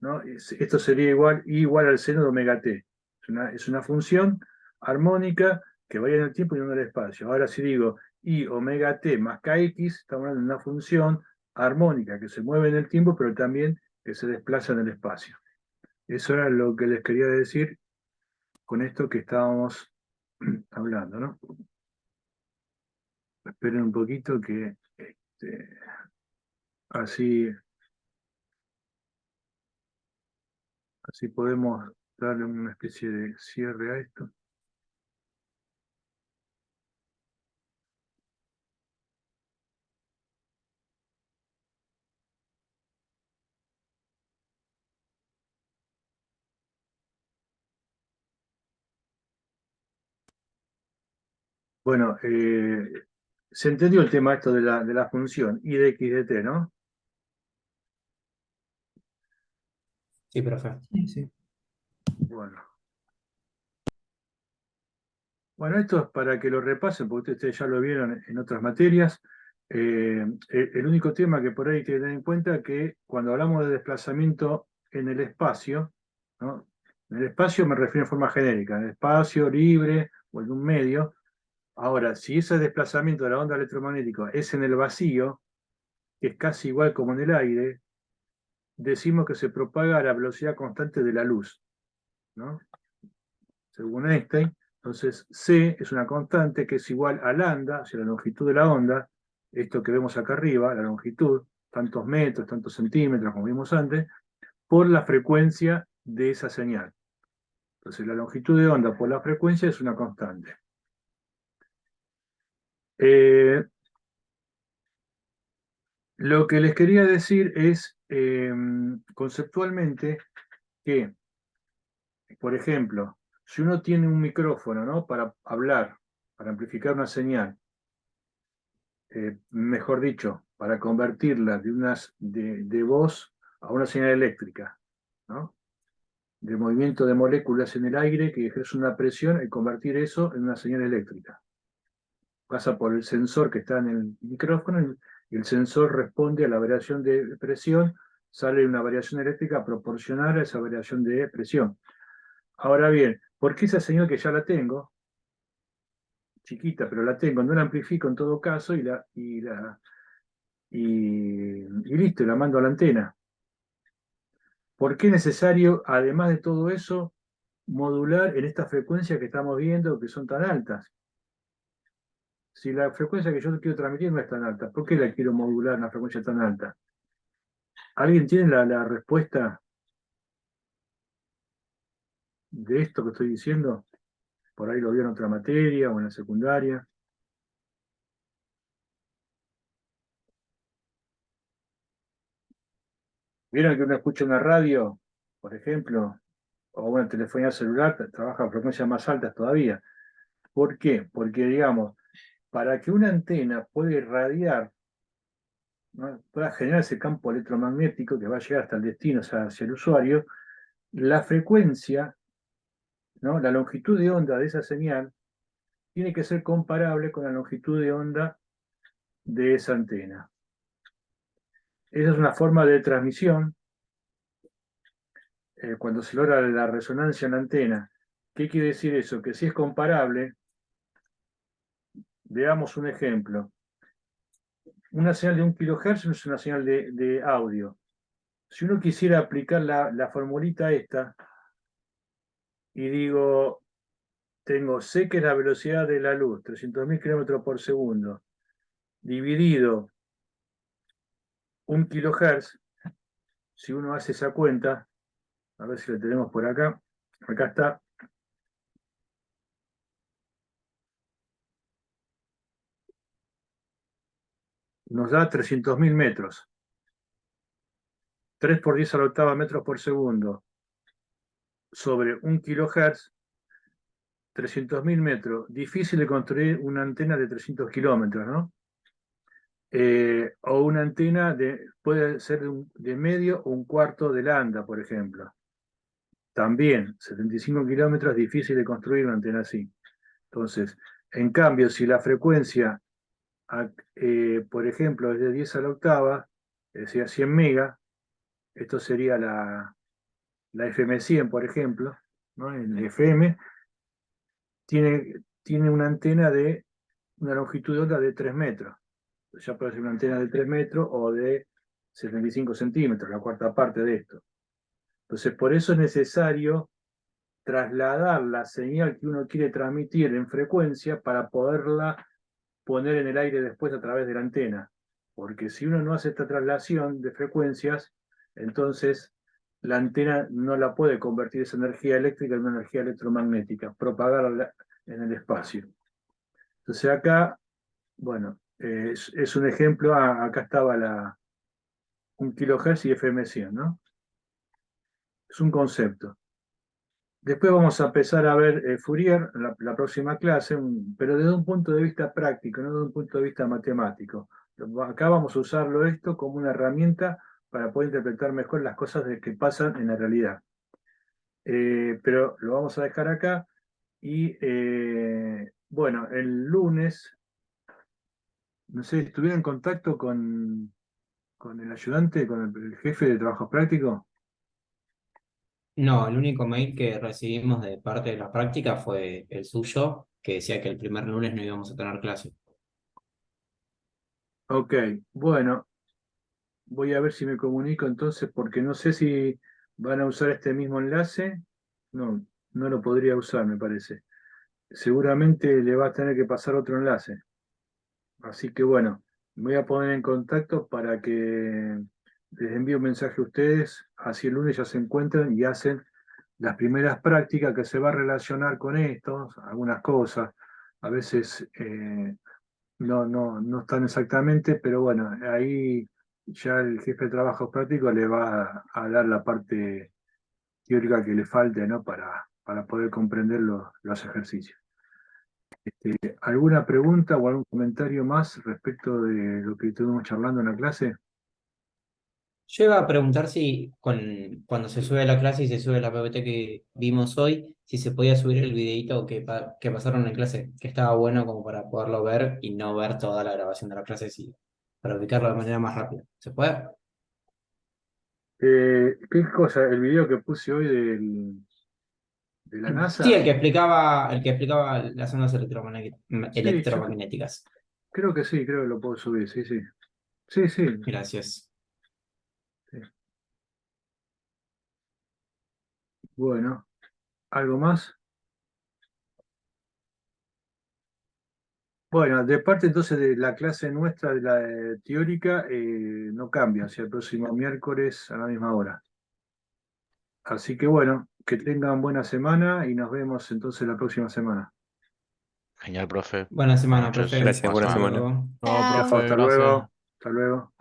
¿no? Esto sería igual al seno de omega t. Es una función armónica que varía en el tiempo y no en el espacio. Ahora si digo I omega t más kx, estamos hablando de una función armónica que se mueve en el tiempo, pero también que se desplaza en el espacio. Eso era lo que les quería decir con esto que estábamos hablando, ¿no? Esperen un poquito que así podemos darle una especie de cierre a esto. Bueno, se entendió el tema esto de la función I de x de t, ¿no? Sí, profe. Sí. Bueno. Bueno, esto es para que lo repasen, porque ustedes ya lo vieron en otras materias. El único tema que por ahí hay que tener en cuenta es que cuando hablamos de desplazamiento en el espacio, ¿no? En el espacio me refiero en forma genérica, en el espacio libre o en un medio. Ahora, si ese desplazamiento de la onda electromagnética es en el vacío, que es casi igual como en el aire, decimos que se propaga a la velocidad constante de la luz, ¿no? Según Einstein, entonces C es una constante que es igual a lambda, o sea, la longitud de la onda, esto que vemos acá arriba, la longitud, tantos metros, tantos centímetros, como vimos antes, por la frecuencia de esa señal. Entonces, la longitud de onda por la frecuencia es una constante. Lo que les quería decir es, conceptualmente, que, por ejemplo, si uno tiene un micrófono, ¿no? Para hablar, para amplificar una señal, mejor dicho, para convertirla de voz a una señal eléctrica, ¿no? De movimiento de moléculas en el aire que ejerce una presión y convertir eso en una señal eléctrica. Pasa por el sensor que está en el micrófono y el sensor responde a la variación de presión, sale una variación eléctrica proporcional a esa variación de presión. Ahora bien, ¿por qué esa señal que ya la tengo, chiquita, pero la tengo, no la amplifico en todo caso y listo, la mando a la antena? ¿Por qué es necesario, además de todo eso, modular en estas frecuencias que estamos viendo que son tan altas? Si la frecuencia que yo quiero transmitir no es tan alta, ¿por qué la quiero modular en una frecuencia tan alta? ¿Alguien tiene la respuesta de esto que estoy diciendo? Por ahí lo vio en otra materia o en la secundaria. ¿Vieron que uno escucha una radio, por ejemplo, o una telefonía celular, trabaja a frecuencias más altas todavía? ¿Por qué? Porque, digamos, para que una antena pueda irradiar, ¿no? Pueda generar ese campo electromagnético que va a llegar hasta el destino, o sea, hacia el usuario, la frecuencia, ¿no? La longitud de onda de esa señal tiene que ser comparable con la longitud de onda de esa antena. Esa es una forma de transmisión cuando se logra la resonancia en la antena. ¿Qué quiere decir eso? Que si es comparable, veamos un ejemplo. Una señal de 1 kHz no es una señal de audio. Si uno quisiera aplicar la formulita esta, y digo, sé que es la velocidad de la luz, 300.000 km por segundo, dividido 1 kHz, si uno hace esa cuenta, a ver si lo tenemos por acá, acá está, nos da 300.000 metros. 3 por 10 a la octava metros por segundo sobre 1 kHz, 300.000 metros. Difícil de construir una antena de 300 kilómetros, ¿no? O una antena puede ser de medio o un cuarto de lambda, por ejemplo. También, 75 kilómetros, difícil de construir una antena así. Entonces, en cambio, si la frecuencia, por ejemplo, es de 10 a la octava, es decir, 100 megas, esto sería la FM100, por ejemplo, ¿no? El FM tiene una antena de una longitud de onda de 3 metros. Ya puede ser una antena de 3 metros o de 75 centímetros, la cuarta parte de esto. Entonces, por eso es necesario trasladar la señal que uno quiere transmitir en frecuencia para poderla poner en el aire después a través de la antena. Porque si uno no hace esta traslación de frecuencias, entonces la antena no la puede convertir esa energía eléctrica en una energía electromagnética, propagarla en el espacio. Entonces acá, bueno, es un ejemplo, acá estaba 1 kHz y FM100, ¿no? Es un concepto. Después vamos a empezar a ver Fourier en la próxima clase, pero desde un punto de vista práctico, no desde un punto de vista matemático. Acá vamos a usarlo esto como una herramienta para poder interpretar mejor las cosas que pasan en la realidad. Pero lo vamos a dejar acá y bueno, el lunes, no sé, ¿estuvieron en contacto con el ayudante, con el jefe de trabajo práctico? No, el único mail que recibimos de parte de la práctica fue el suyo, que decía que el primer lunes no íbamos a tener clase. Ok, bueno, voy a ver si me comunico entonces, porque no sé si van a usar este mismo enlace. No, no lo podría usar, me parece. Seguramente le va a tener que pasar otro enlace. Así que bueno, me voy a poner en contacto para que les envíe un mensaje a ustedes, así el lunes ya se encuentran y hacen las primeras prácticas que se va a relacionar con esto, algunas cosas. A veces no están exactamente, pero bueno, ahí ya el jefe de trabajos prácticos le va a dar la parte teórica que le falte, ¿no? Para poder comprender los ejercicios. ¿Alguna pregunta o algún comentario más respecto de lo que estuvimos charlando en la clase? Yo iba a preguntar si cuando se sube la clase y se sube la PPT que vimos hoy, si se podía subir el videíto que pasaron en clase, que estaba bueno como para poderlo ver y no ver toda la grabación de la clase, para ubicarlo de manera más rápida. ¿Se puede? ¿Qué cosa? ¿El video que puse hoy de la NASA? Sí, el que explicaba las ondas Sí, electromagnéticas. creo que sí, creo que lo puedo subir, sí, sí. Sí, sí. Gracias. Sí. Bueno, ¿algo más? Bueno, de parte entonces de la clase nuestra de la teórica, no cambia, hacia el próximo miércoles a la misma hora. Así que bueno, que tengan buena semana y nos vemos entonces la próxima semana. Genial, profe. Buena semana, Buenas noches. profe. Gracias, buena Hasta semana. luego. No, Chao. profe, Hasta gracias. luego. Hasta luego.